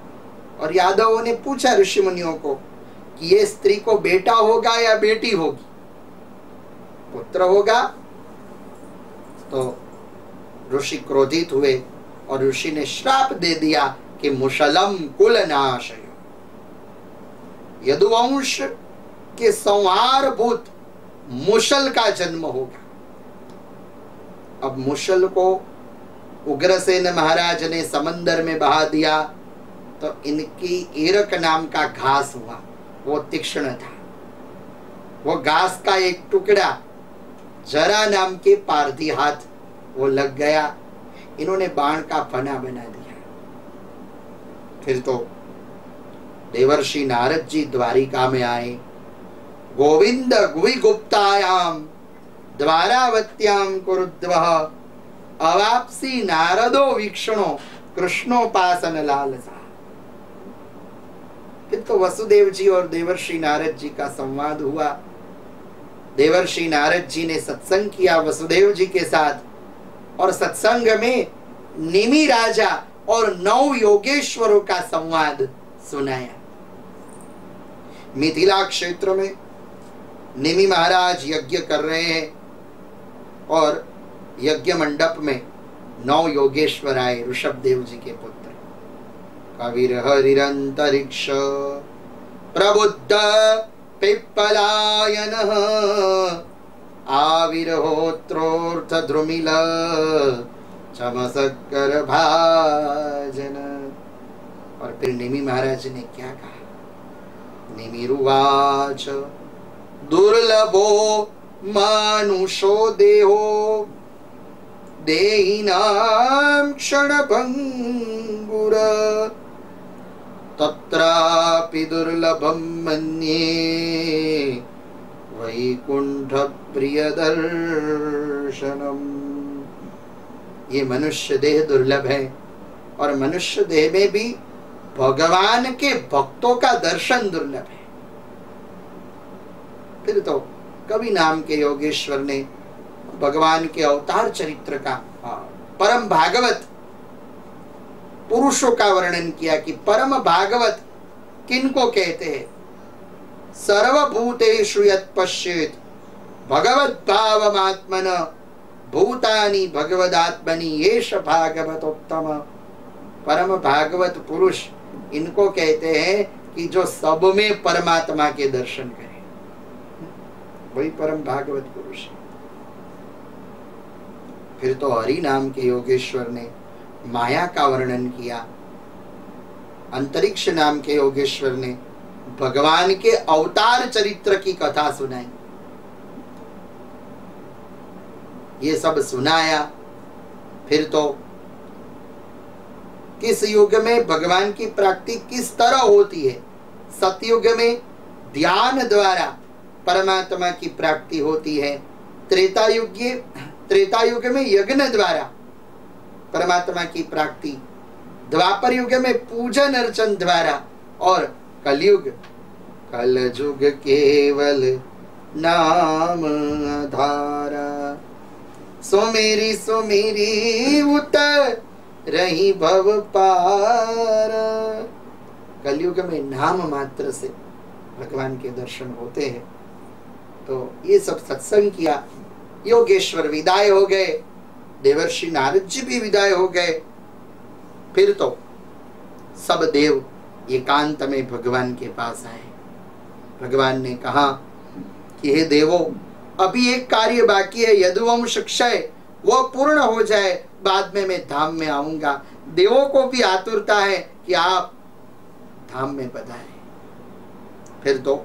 और यादवों ने पूछा ऋषि मुनियों को कि ये स्त्री को बेटा होगा या बेटी होगी? पुत्र होगा। तो ऋषि क्रोधित हुए और ऋषि ने श्राप दे दिया कि मुशलम कुलनाशय, यदुवंश के संहारभूत मुशल का जन्म होगा। अब मुशल को उग्रसेन महाराज ने समंदर में बहा दिया तो इनकी एरक नाम का घास हुआ। वो तीक्ष्ण था। वो घास का एक टुकड़ा जरा नाम के पारधी हाथ वो लग गया। इन्होंने बाण का फना बना दिया। फिर तो देवर्षि नारद जी द्वारिका में आए। गोविंद गुवि गुप्तायाम द्वारावत्याम कुरुद्वः अवाप्सी नारदो वीक्षणो कृष्णोपासन लालसा। फिर तो वसुदेव जी और देवर्षि नारद जी का संवाद हुआ। देवर्षि नारद जी ने सत्संग किया वसुदेव जी के साथ, और सत्संग में निमि राजा और 9 योगेश्वरों का संवाद सुनाया। मिथिला क्षेत्र में निमि महाराज यज्ञ कर रहे हैं, और यज्ञ मंडप में 9 योगेश्वर आए, ऋषभदेव जी के पुत्र। कविर हरिरंतरिक्ष प्रबुद्ध पिप्पलायन आविर्होत्रोर्थ द्रुमिल चमसकर भाजन। और फिर निमि महाराज ने क्या कहा? निमिरुवाच दुर्लभो मानुषो देहो देहिनां क्षणभंगुर तत्रापि दुर्लभं मन्ये वैकुंठ प्रियदर्शनम। ये मनुष्य देह दुर्लभ है, और मनुष्य देह में भी भगवान के भक्तों का दर्शन दुर्लभ है। फिर तो कवि नाम के योगेश्वर ने भगवान के अवतार चरित्र का, परम भागवत पुरुषों का वर्णन किया कि परम भागवत किनको कहते हैं? सर्वभूतेषु यत् पश्येत् भगवत भावमात्मन भूतानि भगवदात्मनि येष भागवतोत्तम। परम भागवत पुरुष इनको कहते हैं कि जो सब में परमात्मा के दर्शन करे, वही परम भागवत पुरुष है। फिर तो हरि नाम के योगेश्वर ने माया का वर्णन किया। अंतरिक्ष नाम के योगेश्वर ने भगवान के अवतार चरित्र की कथा सुनाई। ये सब सुनाया। फिर तो किस युग में भगवान की प्राप्ति किस तरह होती है? सतयुग में ध्यान द्वारा परमात्मा की प्राप्ति होती है। त्रेता युग में यज्ञ द्वारा परमात्मा की प्राप्ति, द्वापर युग में पूजन अर्चन द्वारा, और कलयुग केवल नाम धारा। सुमेरी सुमेरी उतर रही भव पार। कलयुग में नाम मात्र से भगवान के दर्शन होते हैं। तो ये सब सत्संग किया। योगेश्वर विदाई हो गए, देवर्षि नारद जी भी विदाई हो गए। फिर तो सब देव एकांत में भगवान के पास आए। भगवान ने कहा कि हे देवो, अभी एक कार्य बाकी है, यदुवंश क्षय, वो पूर्ण हो जाए, बाद में मैं धाम में आऊंगा। देवों को भी आतुरता है कि आप धाम में पधारें। फिर तो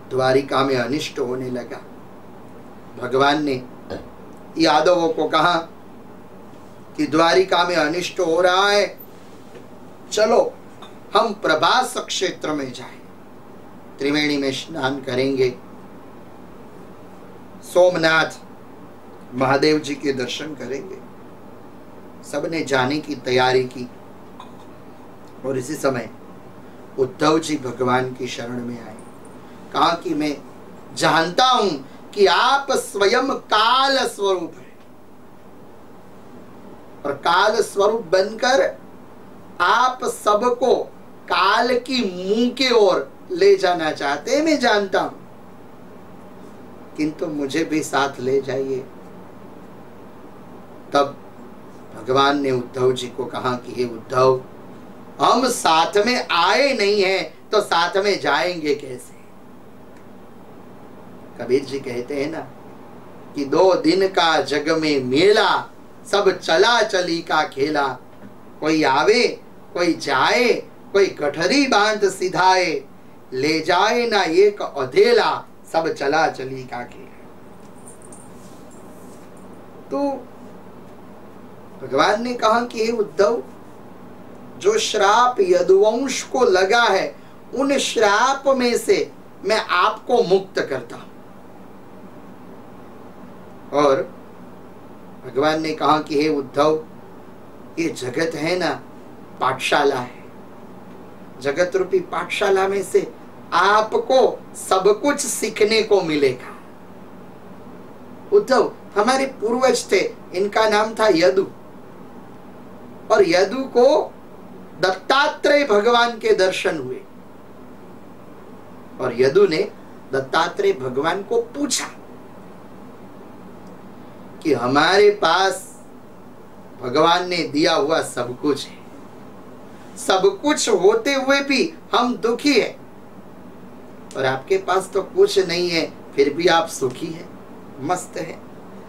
द्वारिका में अनिष्ट होने लगा। भगवान ने यादवों को कहा कि द्वारिका में अनिष्ट हो रहा है, चलो हम प्रभास क्षेत्र में जाएं, त्रिवेणी में स्नान करेंगे, सोमनाथ महादेव जी के दर्शन करेंगे। सबने जाने की तैयारी की। और इसी समय उद्धव जी भगवान की शरण में आए। कहा कि मैं जानता हूं कि आप स्वयं काल स्वरूप है, और काल स्वरूप बनकर आप सबको काल की मुंह के ओर ले जाना चाहते हैं, मैं जानता हूं, किंतु मुझे भी साथ ले जाइए। तब भगवान ने उद्धव जी को कहा कि हे उद्धव, हम साथ में आए नहीं हैं तो साथ में जाएंगे कैसे? कबीर जी कहते हैं ना कि 2 दिन का जग में मेला, सब चला चली का खेला। कोई आवे कोई जाए, कोई गठरी बांध सिधाए, ले जाए ना एक अधेला, सब चला चली का खेला। तो भगवान ने कहा कि हे उद्धव, जो श्राप यदुवंश को लगा है उन श्राप में से मैं आपको मुक्त करता हूं। और भगवान ने कहा कि हे उद्धव, ये जगत है ना, पाठशाला है। जगत रूपी पाठशाला में से आपको सब कुछ सीखने को मिलेगा। उद्धव, हमारे पूर्वज थे, इनका नाम था यदु, और यदु को दत्तात्रेय भगवान के दर्शन हुए, और यदु ने दत्तात्रेय भगवान को पूछा कि हमारे पास भगवान ने दिया हुआ सब कुछ है, सब कुछ होते हुए भी हम दुखी है, और आपके पास तो कुछ नहीं है फिर भी आप सुखी है, मस्त है,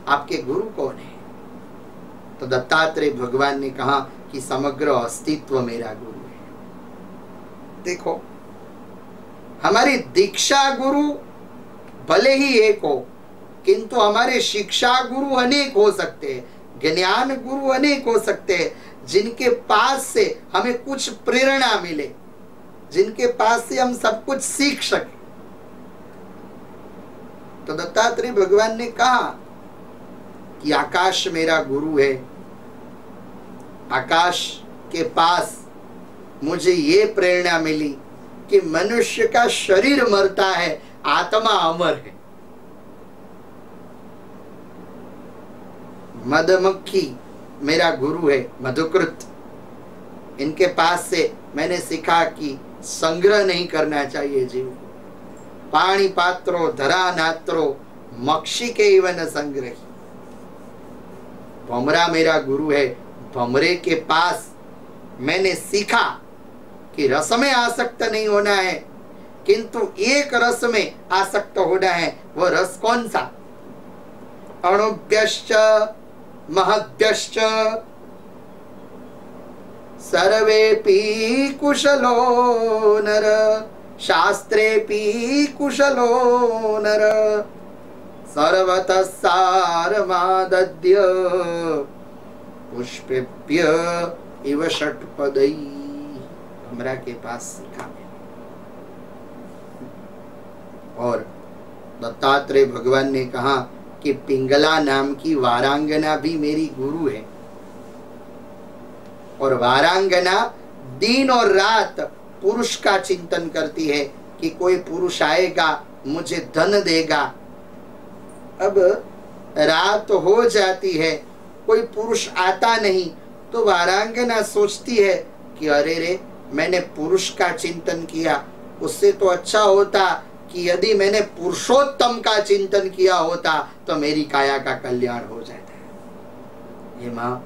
आपके गुरु कौन है? तो दत्तात्रेय भगवान ने कहा कि समग्र अस्तित्व मेरा गुरु है। देखो, हमारी दीक्षा गुरु भले ही एक हो, किंतु हमारे शिक्षा गुरु अनेक हो सकते हैं, ज्ञान गुरु अनेक हो सकते हैं, जिनके पास से हमें कुछ प्रेरणा मिले, जिनके पास से हम सब कुछ सीख सके। तो दत्तात्रेय भगवान ने कहा कि आकाश मेरा गुरु है, आकाश के पास मुझे ये प्रेरणा मिली कि मनुष्य का शरीर मरता है, आत्मा अमर है। मधुमक्खी मेरा गुरु है, मधुकृत, इनके पास से मैंने सीखा कि संग्रह नहीं करना चाहिए जीव को। पाणी पात्रो धरा नात्रो मक्षी के इवन संग्रही। भमरा मेरा गुरु है, भमरे के पास मैंने सीखा कि रस में आसक्त नहीं होना है, किंतु एक रस में आसक्त होना है। वह रस कौन सा? अणुभ्यश्च महद्भ्यश्च सर्वेपि कुशलो नर, शास्त्रेपि कुशलो नर, सर्वतः सारमादद्य पुष्पेभ्य इव षट्पदै। हमरा के पास सीखा। और दत्तात्रेय भगवान ने कहा कि पिंगला नाम की वारांगना भी मेरी गुरु है, और वारांगना दिन और रात पुरुष का चिंतन करती है कि कोई पुरुष आएगा मुझे धन देगा। अब रात हो जाती है, कोई पुरुष आता नहीं, तो वारांगना सोचती है कि अरे रे, मैंने पुरुष का चिंतन किया, उससे तो अच्छा होता कि यदि मैंने पुरुषोत्तम का चिंतन किया होता तो मेरी काया का कल्याण हो जाता। ये माँ,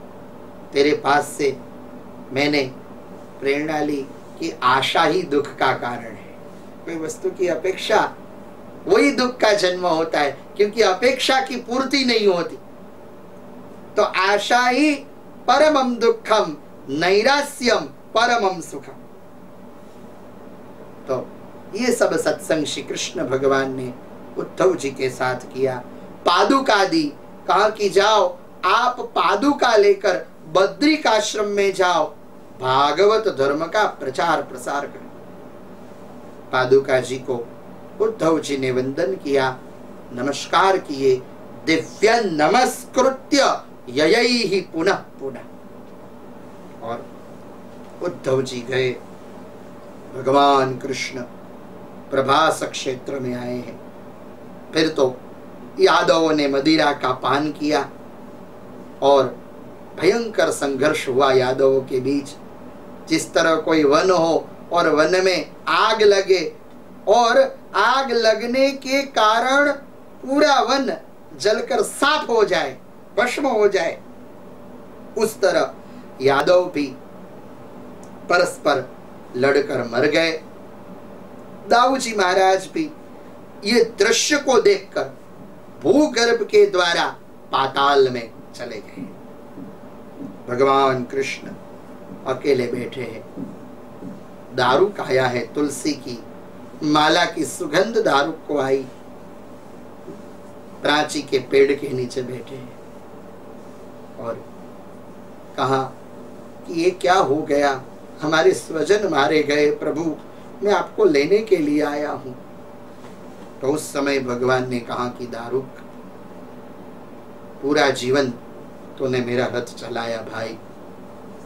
तेरे पास से मैंने प्रेरणा ली कि आशा ही दुख का कारण है। कोई वस्तु की अपेक्षा, वही दुख का जन्म होता है, क्योंकि अपेक्षा की पूर्ति नहीं होती। तो आशा ही परमम दुखम, नैरास्यम परमम सुखम। तो ये सब सत्संग श्री कृष्ण भगवान ने उद्धव जी के साथ किया। पादुका दी, कहा कि जाओ आप पादुका लेकर बद्रिकाश्रम में जाओ, भागवत धर्म का प्रचार प्रसार करो। पादुका जी को उद्धव जी ने वंदन किया, नमस्कार किए। दिव्य नमस्कृत्य ययैहि पुनः पुनः। और उद्धव जी गए। भगवान कृष्ण प्रभास क्षेत्र में आए हैं। फिर तो यादवों ने मदिरा का पान किया और भयंकर संघर्ष हुआ यादवों के बीच। जिस तरह कोई वन हो और वन में आग लगे और आग लगने के कारण पूरा वन जलकर साफ हो जाए, भस्म हो जाए, उस तरह यादव भी परस्पर लड़कर मर गए। दाऊजी महाराज भी ये दृश्य को देखकर भूगर्भ के द्वारा पाताल में चले गए। भगवान कृष्ण अकेले बैठे हैं। दारू खाया है, तुलसी की माला की सुगंध दारू को आई। प्राची के पेड़ के नीचे बैठे हैं और कहा कि ये क्या हो गया, हमारे स्वजन मारे गए प्रभु, मैं आपको लेने के लिए आया हूं। तो उस समय भगवान ने कहा कि दारुक, पूरा जीवन तूने मेरा रथ चलाया भाई,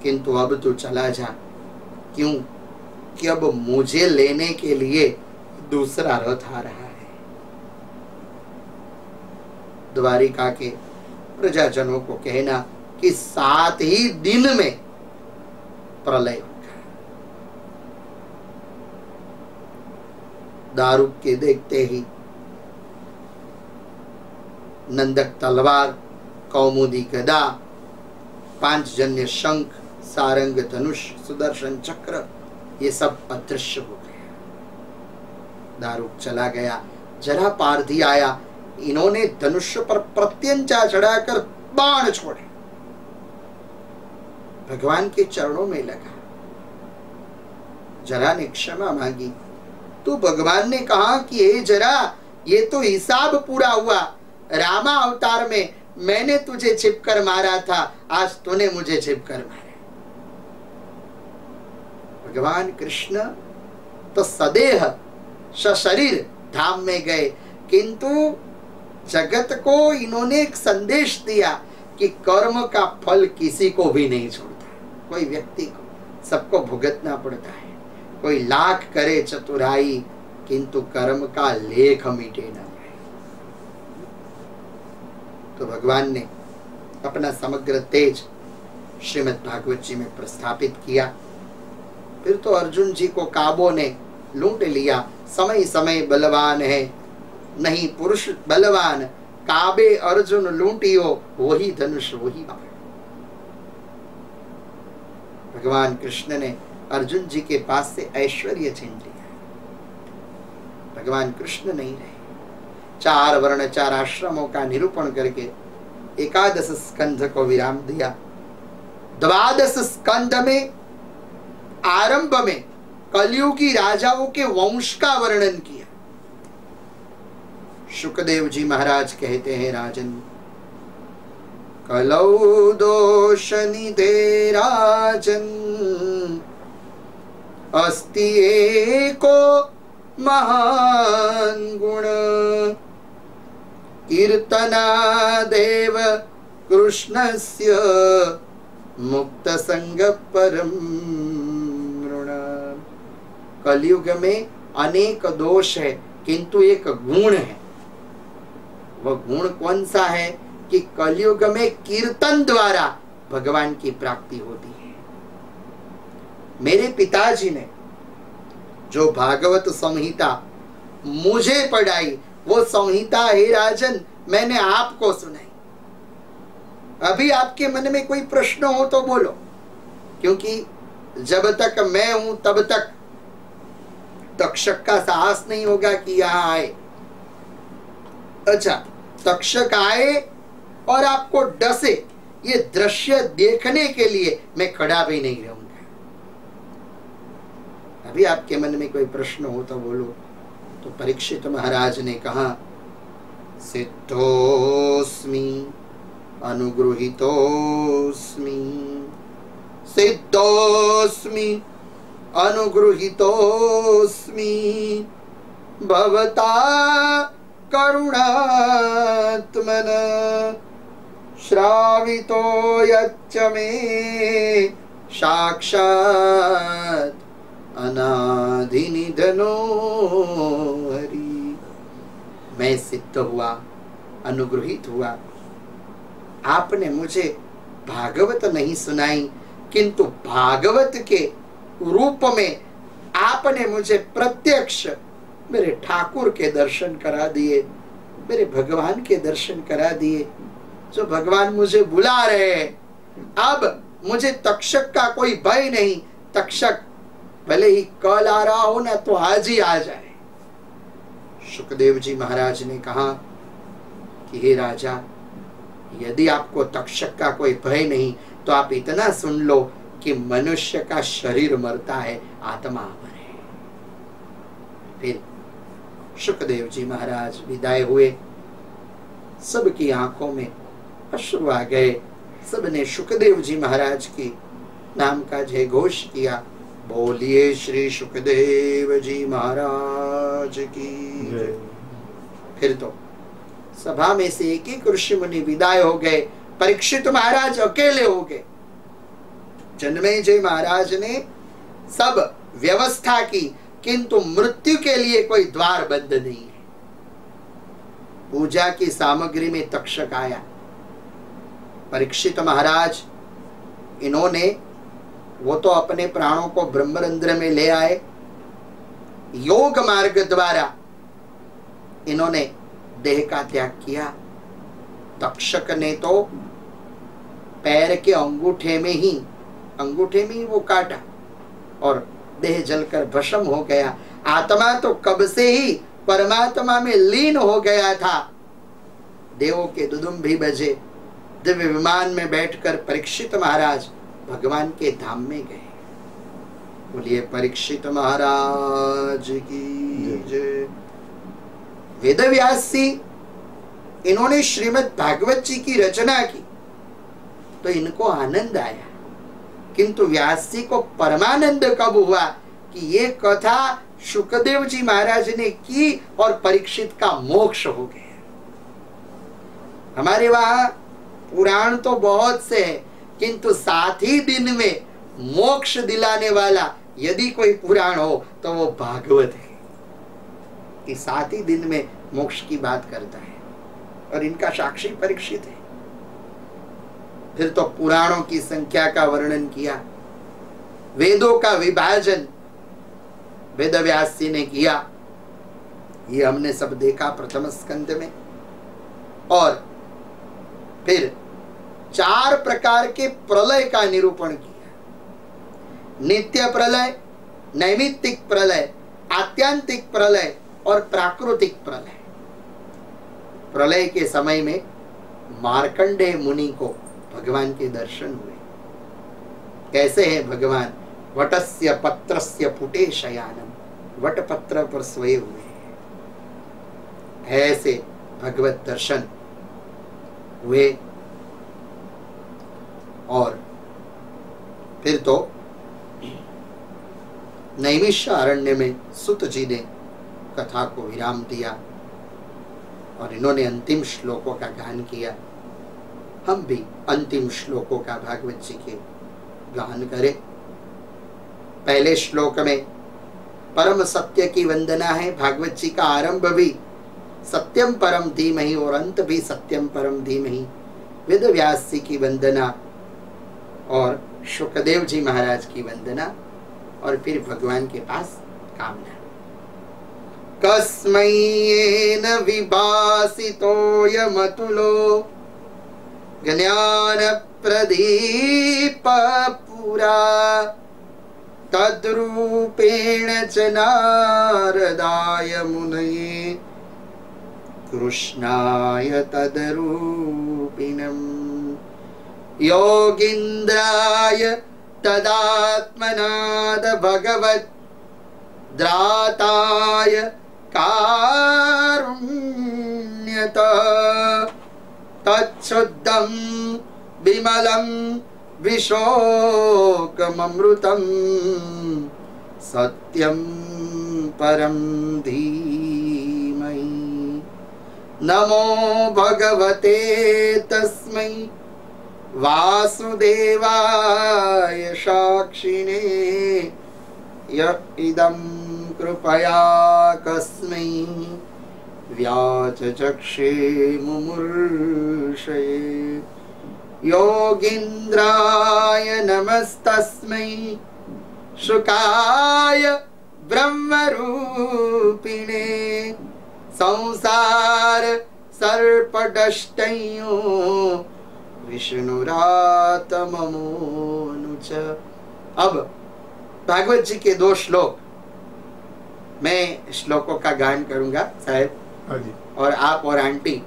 किंतु अब तू चला जा। क्यों? कि अब मुझे लेने के लिए दूसरा रथ आ रहा है। द्वारिका के प्रजाजनों को कहना कि 7 ही दिन में प्रलय होगा। दारुक के देखते ही नंदक तलवार, कौमुदी गदा, 5 जन्य शंख, सारंग धनुष, सुदर्शन चक्र, ये सब अदृश्य हो गया। दारुक चला गया। जरा पारधी आया, इन्होंने धनुष पर प्रत्यंचा चढ़ाकर बाण छोड़े, भगवान के चरणों में लगा। जरा ने क्षमा मांगी तो भगवान ने कहा कि हे जरा, ये तो हिसाब पूरा हुआ। रामा अवतार में मैंने तुझे छिपकर मारा था, आज तूने मुझे छिपकर मारा। भगवान कृष्ण तो सदेह सशरीर धाम में गए, किंतु जगत को इन्होंने एक संदेश दिया कि कर्म का फल किसी को भी नहीं छोड़ता। कोई व्यक्ति को सबको भुगतना पड़ता है। कोई लाख करे चतुराई, किंतु कर्म का लेख मिटे न जाए। तो भगवान ने अपना समग्र तेज श्रीमद् भागवत जी में प्रस्थापित किया। फिर तो अर्जुन जी को काबों ने लूट लिया। समय समय बलवान है, नहीं पुरुष बलवान, काबे अर्जुन लूटियो, वही धनुष वही बाण। भगवान कृष्ण ने अर्जुन जी के पास से ऐश्वर्य छीन लिया। भगवान कृष्ण नहीं रहे। 4 वर्ण 4 आश्रमों का निरूपण करके 11 स्कंध को विराम दिया। 12 स्कंध में आरंभ में कलियुगी राजाओं के वंश का वर्णन किया। शुकदेव जी महाराज कहते हैं, राजन, कलौ दोष निधे राजन, अस्ति एको महान गुण, कीर्तना देव कृष्णस्य मुक्त संग परम। कलयुग में अनेक दोष है, किंतु एक गुण है। वह गुण कौन सा है? कि कलयुग में कीर्तन द्वारा भगवान की प्राप्ति होती है। मेरे पिताजी ने जो भागवत संहिता मुझे पढ़ाई, वो संहिता हे राजन मैंने आपको सुनाई। अभी आपके मन में कोई प्रश्न हो तो बोलो, क्योंकि जब तक मैं हूं तब तक तक्षक का साहस नहीं होगा कि यहां आए। अच्छा, तक्षक आए और आपको डसे, ये दृश्य देखने के लिए मैं खड़ा भी नहीं रहूंगा। अभी आपके मन में कोई प्रश्न हो तो बोलो। तो परीक्षित महाराज ने कहा, सिद्धोस्मि अनुगृहीतोस्मि, सिद्धोस्मि अनुगृहीतोस्मि, भवता करुणात्मन, श्रावितो यच्च मे साक्षात् अनादिनिधनो हरि। मैं सिद्ध हुआ, अनुगृहित हुआ। आपने मुझे भागवत नहीं सुनाई, किंतु भागवत के रूप में आपने मुझे प्रत्यक्ष मेरे ठाकुर के दर्शन करा दिए, मेरे भगवान के दर्शन करा दिए। जो भगवान मुझे बुला रहे हैं। अब मुझे तक्षक का कोई भय नहीं। तक्षक भले ही कल आ रहा हो ना, तो आज ही आ जाए। शुकदेव जी महाराज ने कहा कि हे राजा, यदि आपको तक्षक का कोई भय नहीं तो आप इतना सुन लो कि मनुष्य का शरीर मरता है, आत्मा अमर है। फिर शुकदेव जी महाराज विदाई हुए। सबकी आंखों में अश्रु आ गए। सबने शुकदेव जी महाराज के नाम का जय घोष किया। बोलिए श्री सुखदेव जी महाराज की जय। फिर तो सभा में से एक एक ऋषि मुनि विदाई हो गए, परीक्षित महाराज अकेले हो गए। जन्मेजय महाराज ने सब व्यवस्था की, किंतु मृत्यु के लिए कोई द्वार बंद नहीं है। पूजा की सामग्री में तक्षक आया। परीक्षित महाराज इन्होंने, वो तो अपने प्राणों को ब्रह्मरंध्र में ले आए, योग मार्ग द्वारा इन्होंने देह का त्याग किया। तक्षक ने तो पैर के अंगूठे में ही वो काटा और देह जलकर भस्म हो गया। आत्मा तो कब से ही परमात्मा में लीन हो गया था। देवों के दुदुम्भी बजे, दिव्य विमान में बैठकर परीक्षित महाराज भगवान के धाम में गए। बोलिए परीक्षित महाराज की जय। वेदव्यास जी इन्होंने श्रीमद् भागवत जी की रचना की तो इनको आनंद आया, किंतु व्यास जी को परमानंद कब हुआ कि ये कथा शुकदेव जी महाराज ने की और परीक्षित का मोक्ष हो गया। हमारे वहां पुराण तो बहुत से हैं, किंतु साथ ही दिन में मोक्ष दिलाने वाला यदि कोई पुराण हो तो वो भागवत है, कि साथ ही दिन में मोक्ष की बात करता है और इनका साक्षी परीक्षित है। फिर तो पुराणों की संख्या का वर्णन किया, वेदों का विभाजन वेदव्यास जी ने किया, ये हमने सब देखा प्रथम स्कंद में। और फिर 4 प्रकार के प्रलय का निरूपण किया, नित्य प्रलय, नैमित्तिक प्रलय, आत्यांतिक प्रलय और प्राकृतिक प्रलय। प्रलय के समय में मार्कंडेय मुनि को भगवान के दर्शन हुए। कैसे है भगवान? वटस्य पत्रस्य पुटे शयानम, वट पत्र पर सोए हुए हैं। ऐसे भगवत दर्शन हुए। और फिर तो नैमिषारण्य में सुत जी ने कथा को विराम दिया और इन्होंने अंतिम श्लोकों का गान किया। हम भी अंतिम श्लोकों का भागवत जी के गान करें। पहले श्लोक में परम सत्य की वंदना है। भागवत जी का आरंभ भी सत्यम परम धीमहि और अंत भी सत्यम परम धीमहि। वेद व्यास जी की वंदना और शुकदेव जी महाराज की वंदना और फिर भगवान के पास कामना। कस्मै येन विभासितो यमतुलो ज्ञान प्रदीप पुरा तद्रूपेण च नारदाय मुनये कृष्णाय तद्रूपिणम् योगीन्द्राय तदात्मनाद भगवत् द्राताय कारुण्यत तच्छुद्धं विमलं विशोकममृतं सत्यं परं धीमहि। नमो भगवते तस्मै वासुदेवाय साक्षिणे य इदं कृपया कस्मै व्याचचक्षे मुमुर्षये। योगीन्द्राय नमस्तस्मै शुकाय ब्रह्मरूपिणे संसार सर्पदष्टयो विष्णुरातममोनुच। अब भागवत जी के 2 श्लोक, मैं श्लोकों का गान करूंगा साहब, और आप और आंटी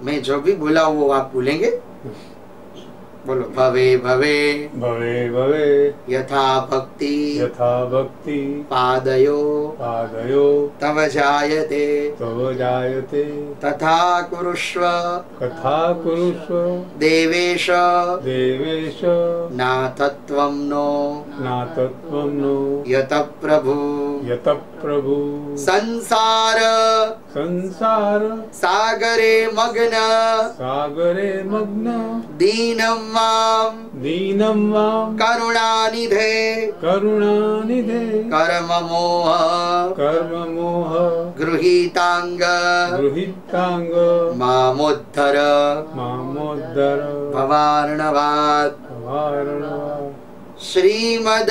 मैं जो भी बोला वो आप बोलेंगे। बोलो भवे भवे भवे भवे यथा भक्ति पादयो तव जायते तथा कुरुष्व देवेश नाथत्वं नो यत प्रभु संसार सागरे मग्न दीनं मां करुणानिधे कर्म मोह गृहीतांग मामुद्धर भवार्णवात् श्रीमद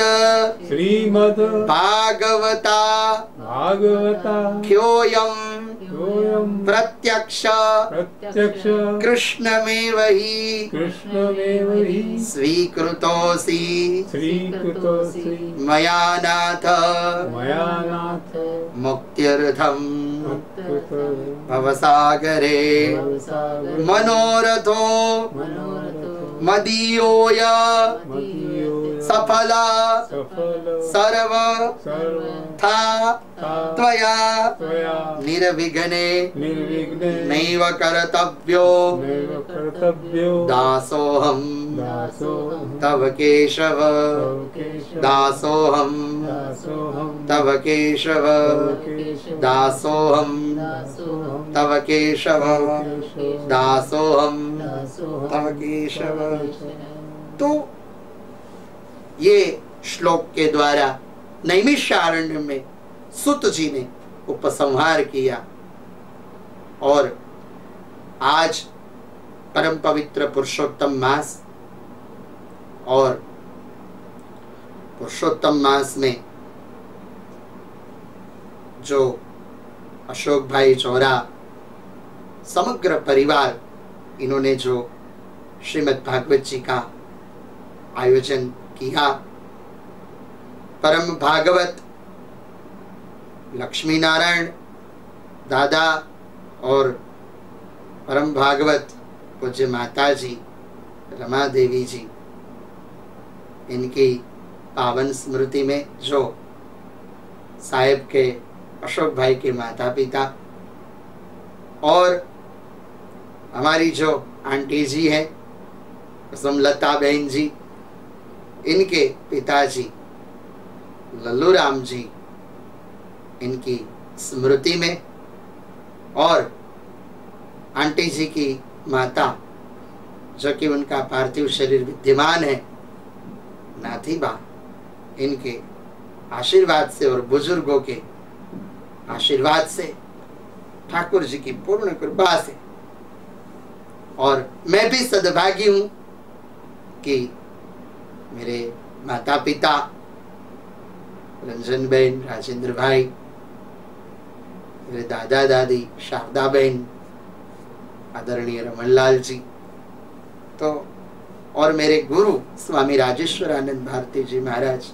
भागवता ह्योऽयं प्रत्यक्ष कृष्णमेव हि स्वीकृतोऽसि मया नाथ मुक्त्यर्थं भवसागरे मनोरथो मदीयोय सफला सर्व था त्वया निर्विघ्ने नैव कर्तव्यो दासोऽहं तव केशव दासोऽहं तव केशव दासोऽहं तव केशव दासोऽहं तव केशव। तो ये श्लोक के द्वारा नैमिषारण्य में सुत जी ने उपसंहार किया और आज परम पवित्र पुरुषोत्तम मास और पुरुषोत्तम मास में जो अशोक भाई चौरा समग्र परिवार इन्होंने जो श्रीमद् भागवत जी का आयोजन किया, परम भागवत लक्ष्मी नारायण दादा और परम भागवत पूज्य माता जी रमा देवी जी, इनकी पावन स्मृति में जो साहेब के अशोक भाई के माता पिता और हमारी जो आंटी जी है कुसुमलता बहन जी, इनके पिताजी लल्लू राम जी, इनकी स्मृति में और आंटी जी की माता जो कि उनका पार्थिव शरीर विद्यमान है नाथीबा, इनके आशीर्वाद से और बुजुर्गों के आशीर्वाद से ठाकुर जी की पूर्ण कृपा से, और मैं भी सद्भागी हूं कि मेरे माता पिता रंजन बहन, राजेंद्र भाई, मेरे दादा दादी शारदा बहन, आदरणीय रमनलाल जी, तो और मेरे गुरु स्वामी राजेश्वर आनंद भारती जी महाराज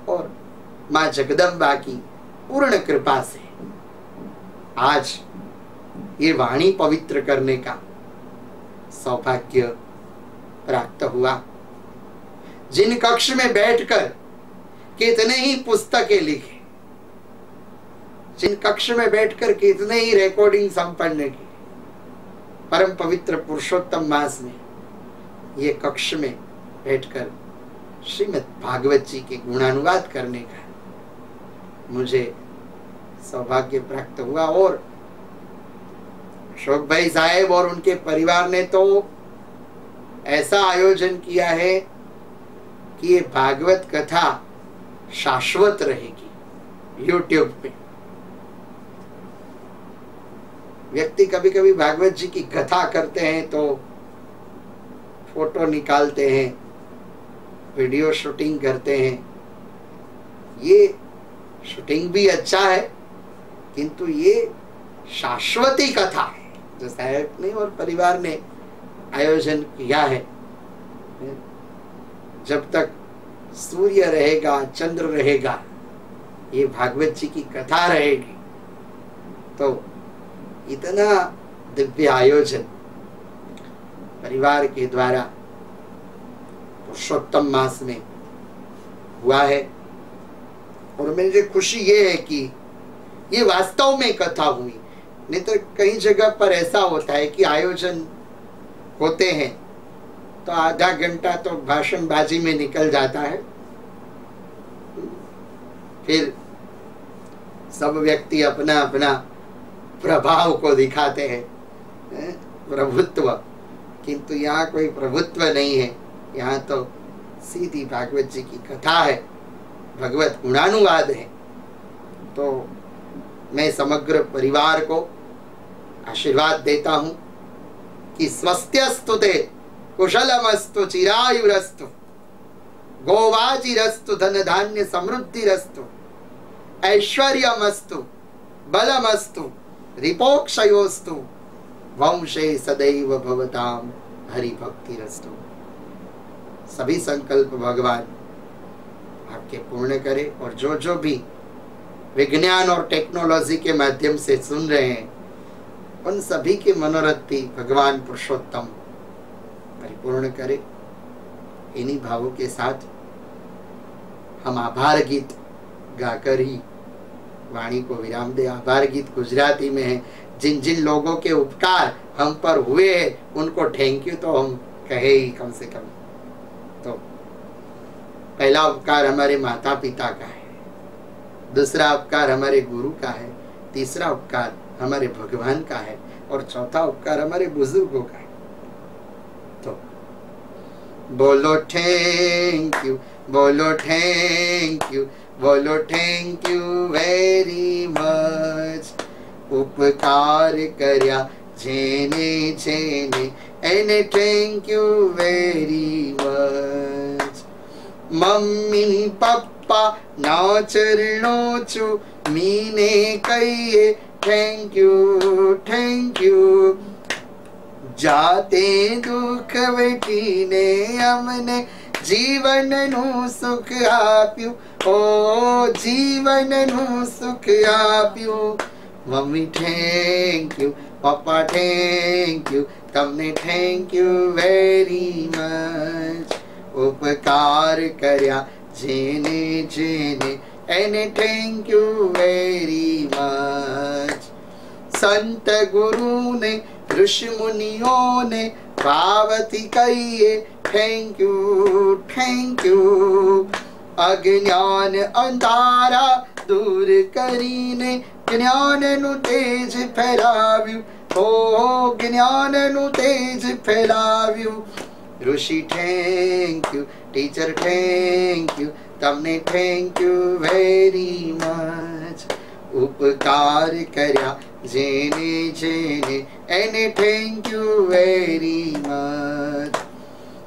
और माँ जगदम्बा की पूर्ण कृपा से आज ये वाणी पवित्र करने का सौभाग्य प्राप्त हुआ। जिन कक्ष में बैठकर कितने ही पुस्तकें लिखे, जिन कक्ष में बैठकर कितने ही रिकॉर्डिंग संपन्न की, परम पवित्र पुरुषोत्तम मास में ये कक्ष में बैठकर श्रीमद् भागवत जी के गुणानुवाद करने का मुझे सौभाग्य प्राप्त हुआ। और अशोक भाई साहेब और उनके परिवार ने तो ऐसा आयोजन किया है कि ये भागवत कथा शाश्वत रहेगी यूट्यूब पे। व्यक्ति कभी कभी भागवत जी की कथा करते हैं तो फोटो निकालते हैं, वीडियो शूटिंग करते हैं, ये शूटिंग भी अच्छा है, किंतु ये शाश्वती कथा है जो साहेब ने और परिवार ने आयोजन किया है। जब तक सूर्य रहेगा, चंद्र रहेगा, ये भागवत जी की कथा रहेगी। तो इतना दिव्य आयोजन परिवार के द्वारा पुरुषोत्तम मास में हुआ है। और मुझे खुशी ये है कि ये वास्तव में कथा हुई। नहीं तो कई जगह पर ऐसा होता है कि आयोजन होते हैं तो आधा घंटा तो भाषणबाजी में निकल जाता है, फिर सब व्यक्ति अपना अपना प्रभाव को दिखाते हैं, प्रभुत्व। किंतु यहाँ कोई प्रभुत्व नहीं है, यहाँ तो सीधी भागवत जी की कथा है, भगवत गुणानुवाद है। तो मैं समग्र परिवार को आशीर्वाद देता हूँ कि स्वस्त्यस्तु ते कुशलमस्तु चिरायुरस्तु गोवाजिरस्तु धन धान्य समृद्धिरस्तु ऐश्वर्यमस्तु बलमस्तु रिपोक्षयोस्तु वंशे सदैव भवताम हरिभक्तिरस्तु। सभी संकल्प भगवान आपके पूर्ण करे और जो जो भी विज्ञान और टेक्नोलॉजी के माध्यम से सुन रहे हैं उन सभी की मनोरथ भी भगवान पुरुषोत्तम परिपूर्ण करे। इन्हीं भावों के साथ हम आभार गीत गाकर ही वाणी को विराम दे। आभार गीत गुजराती में है। जिन जिन लोगों के उपकार हम पर हुए हैं उनको थैंक यू तो हम कहे ही कम से कम। तो पहला उपकार हमारे माता पिता का है, दूसरा उपकार हमारे गुरु का है, तीसरा उपकार हमारे भगवान का है और चौथा उपकार हमारे बुजुर्गों का है। तो बोलो थैंक यू, बोलो थैंक यू, बोलो थैंक यू वेरी मच। उपकार कर्या जेने जेने एने thank you very much. Mummy papa ना चरणों चू मीने कहिए थैंक यू थैंक यू। जाते दुख वेठीने अमने जीवन नु सुख आप्यू, ओ जीवन नु सुख आप्यू। मम्मी थैंक यू, पापा थैंक यू, तमने थैंक यू वेरी मच। उपकार कर्या जेने जेने एने थैंक यू वेरी मच। संत गुरु ने ऋषि मुनियों ने पावती कहिए थैंक यू थैंक यू। अज्ञान अंधारा दूर करीने ज्ञान नु तेज फैलाव्यू, ओ ज्ञान नु तेज फैलाव्यू। ऋषि thank you, teacher thank you, तमने थैंक यू वेरी मच। उपकार कर्या जेने जेने एने थैंक यू वेरी मच।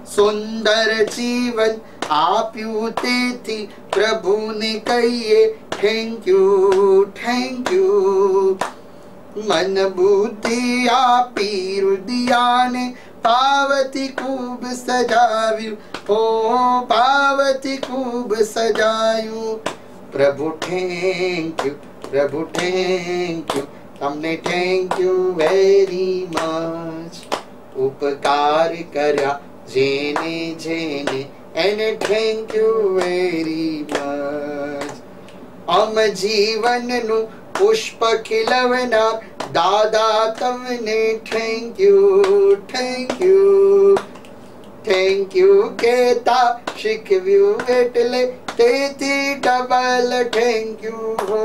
सुंदर जीवन आप्यू तेथी प्रभु ने कहिए थैंक यू थैंक यू। मन बुद्धि आपी हृदया ने पावती खूब सजाव्यू, ओ पावती खूब सजायू। प्रभु थैंक यू, प्रभु थैंक यू, तमने थैंक यू वेरी मच। उपकार कर्या जेने जेने एने थैंक यू वेरी मच। अम जीवन नु पुष्प खिलवना दादा तमने thank you thank you. Thank you केता शिखव्यू एटले तेथी डबल थैंक यू हो,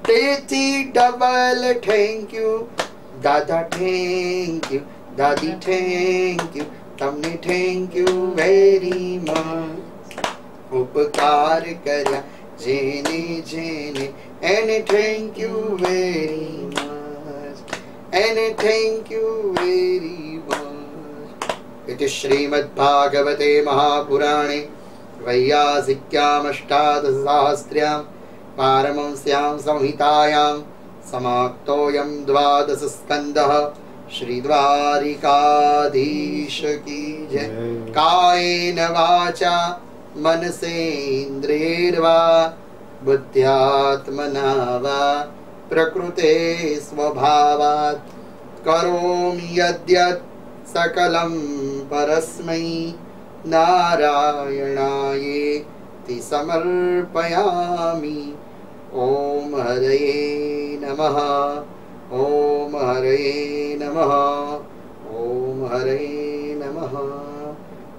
तेथी डबल थैंक यू। दादा थैंक यू, दादी थैंक यू, तमने थैंक यू वेरी मच। उपकार कर्या जेने जेने एने थैंक यू वेरी मच, एने थैंक यू वेरी मच। इति श्रीमद्भागवते महापुराणे वैयासिक्याम् अष्टादशसहस्र्यां पारमहंस्यां संहितायां समाप्तोऽयं द्वादशस्कन्धः। श्री द्वारिकाधीश की जय। कायेन वाचा मनसेन्द्रियैर्वा बुद्ध्यात्मना वा प्रकृते स्वभावात् करोमि यद्यत् सकलं परस्मै नारायणायेति समर्पयामि। ओम हरये नमः। ओम हरये नमः। ओम हरये नमः।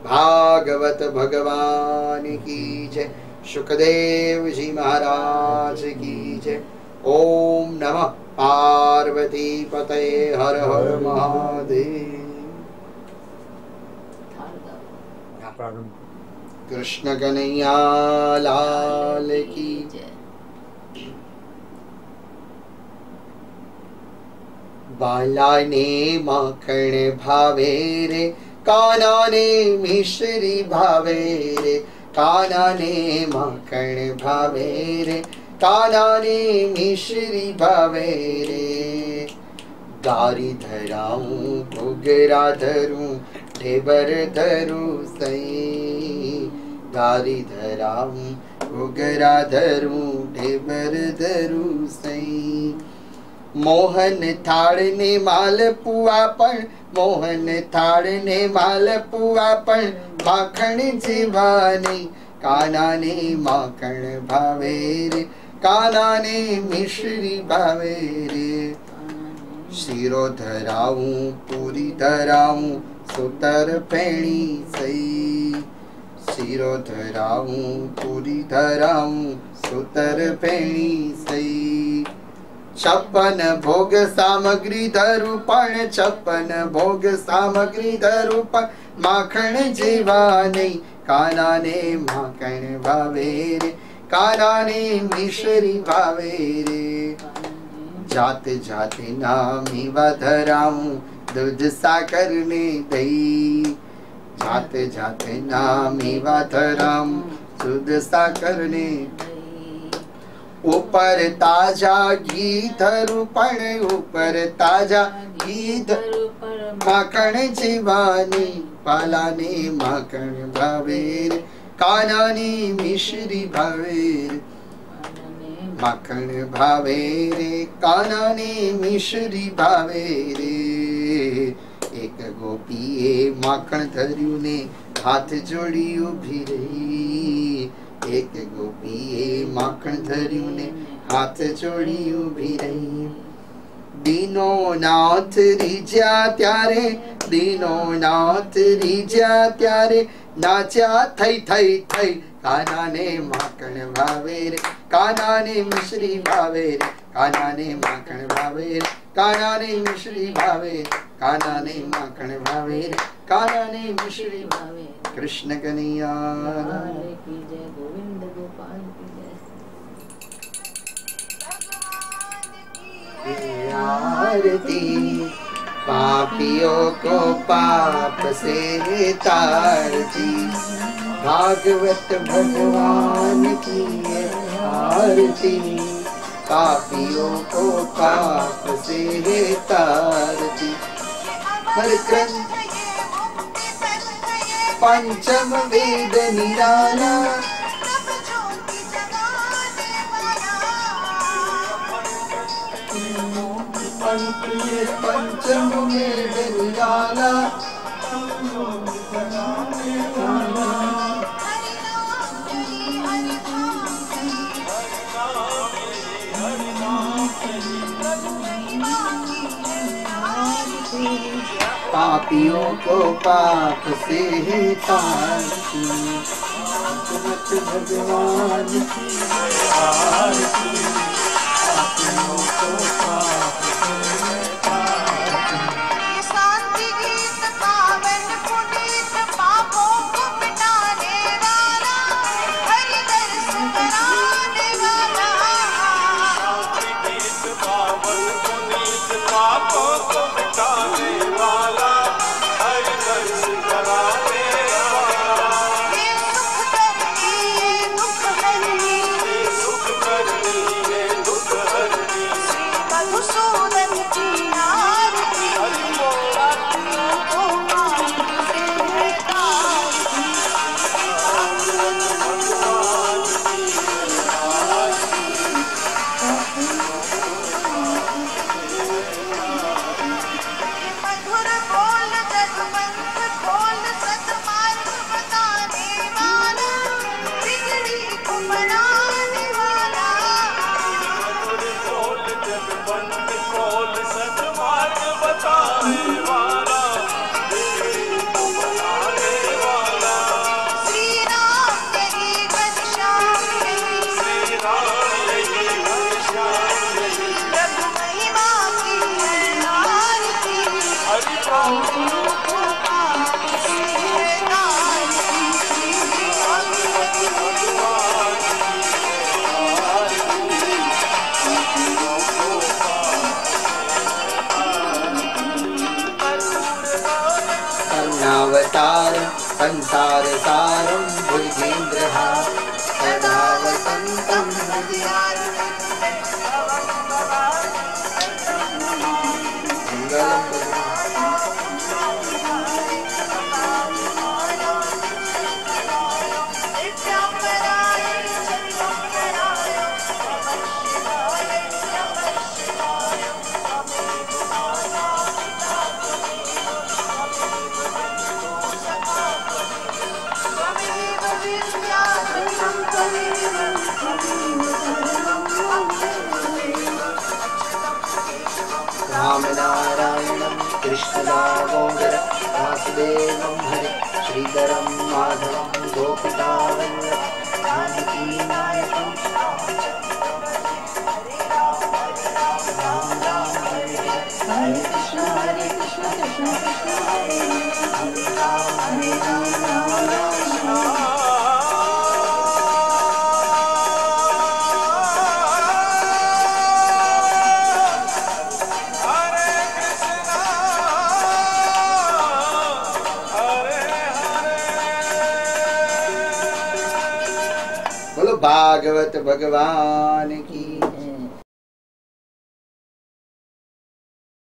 भागवत भगवान की जय। सुखदेव जी महाराज की जय। ओम नमः पार्वती पतये। हर हर महादेव। कृष्ण कन्हैया लाल की जय। बाला ने माखण भावे रे, काना ने मिश्री भावे रे। काना ने माखण भावे रे, काना ने मिश्री भावे रे। गारी धराऊं घुघरा धरूं, ढेबर धरूं सई। गारी धराऊं घुघरा धरूं, ढेबर धरूं सई। मोहन थाળ ने मालपुआ पण, मोहन थाળ ने मालपुआ पण, माखण जीवानी। काना ने माखण भावे रे, काना ने मिश्री भावे रे। शीरो धराऊं पूरी धराऊं, सुतर फेणी सई। शीरो धराऊं पूरी धराऊं, सुतर फेणी सई। 56 भोग सामग्री धरू पण, 56 भोग सामग्री धरू पण, माखण जीवानी। काना ने माखण भावे रे, काना ने मिश्री भावे रे। जाते जाते ना मेवा धराऊं, दूध साकर ने दही। जाते जाते ना मेवा धराऊं, दूध साकर ने। ऊपर ताजा घी धरू पण, ऊपर ताजा घी धरू पण, माखण जीवानी। पाला ने माखण भावे रे, काना ने मिश्री भावे रे। माखण भावे रे, काना ने मिश्री भावे रे। एक गोपीए माखण धर्यु ने, हाथ जोड़ी उभी रही। एक गोपीए माखण धर्यु ने, हाथ जोड़ी उभी रही। दीनो नाथ રીજ્યા ત્યારે, दीनो नाथ રીજ્યા ત્યારે, नाच्या थई थई थई। काना ने माखण भावे रे, काना ने मिश्री भावे रे। काना ने माखण भावे रे, काना ने मिश्री भावे रे। काना ने माखण भावे रे, काना ने मिश्री भावे। कृष्ण कन्हैया की जय। गोविंद गोपाल की जय। आरती पापियों को पाप से तारती, भागवत भगवान की आरती। पापियों को पाप से तारती। हर ग्रंथ पंचम वेद निराला, पंचम वेद निराला। पापियों को पाप से तारती, भगवत भगवान की आरती। पापियों को पाप से तारती। शांति गीत पावन पुनीत, पापों को मिटाने वाला, हरि दर्श कराने वाला। शांति गीत पावन पुनीत, पापों को मिटाने वाला, हरि दर्श कराने वाला। ये सुख करनी, ये दुख हरनी, ये सुख करनी, ये दुख हरनी। संसार सारं भुजगेन्द्रहा सदा वसन्तं रामनारायणं कृष्णदामोदर वासुदेवं हरे श्रीधरं माधवं गोपिकावल्लभं जानकी नायकं हरे कृष्ण कृष्ण कृष्ण हरे राम हरे राम राम राम भागवत भगवान की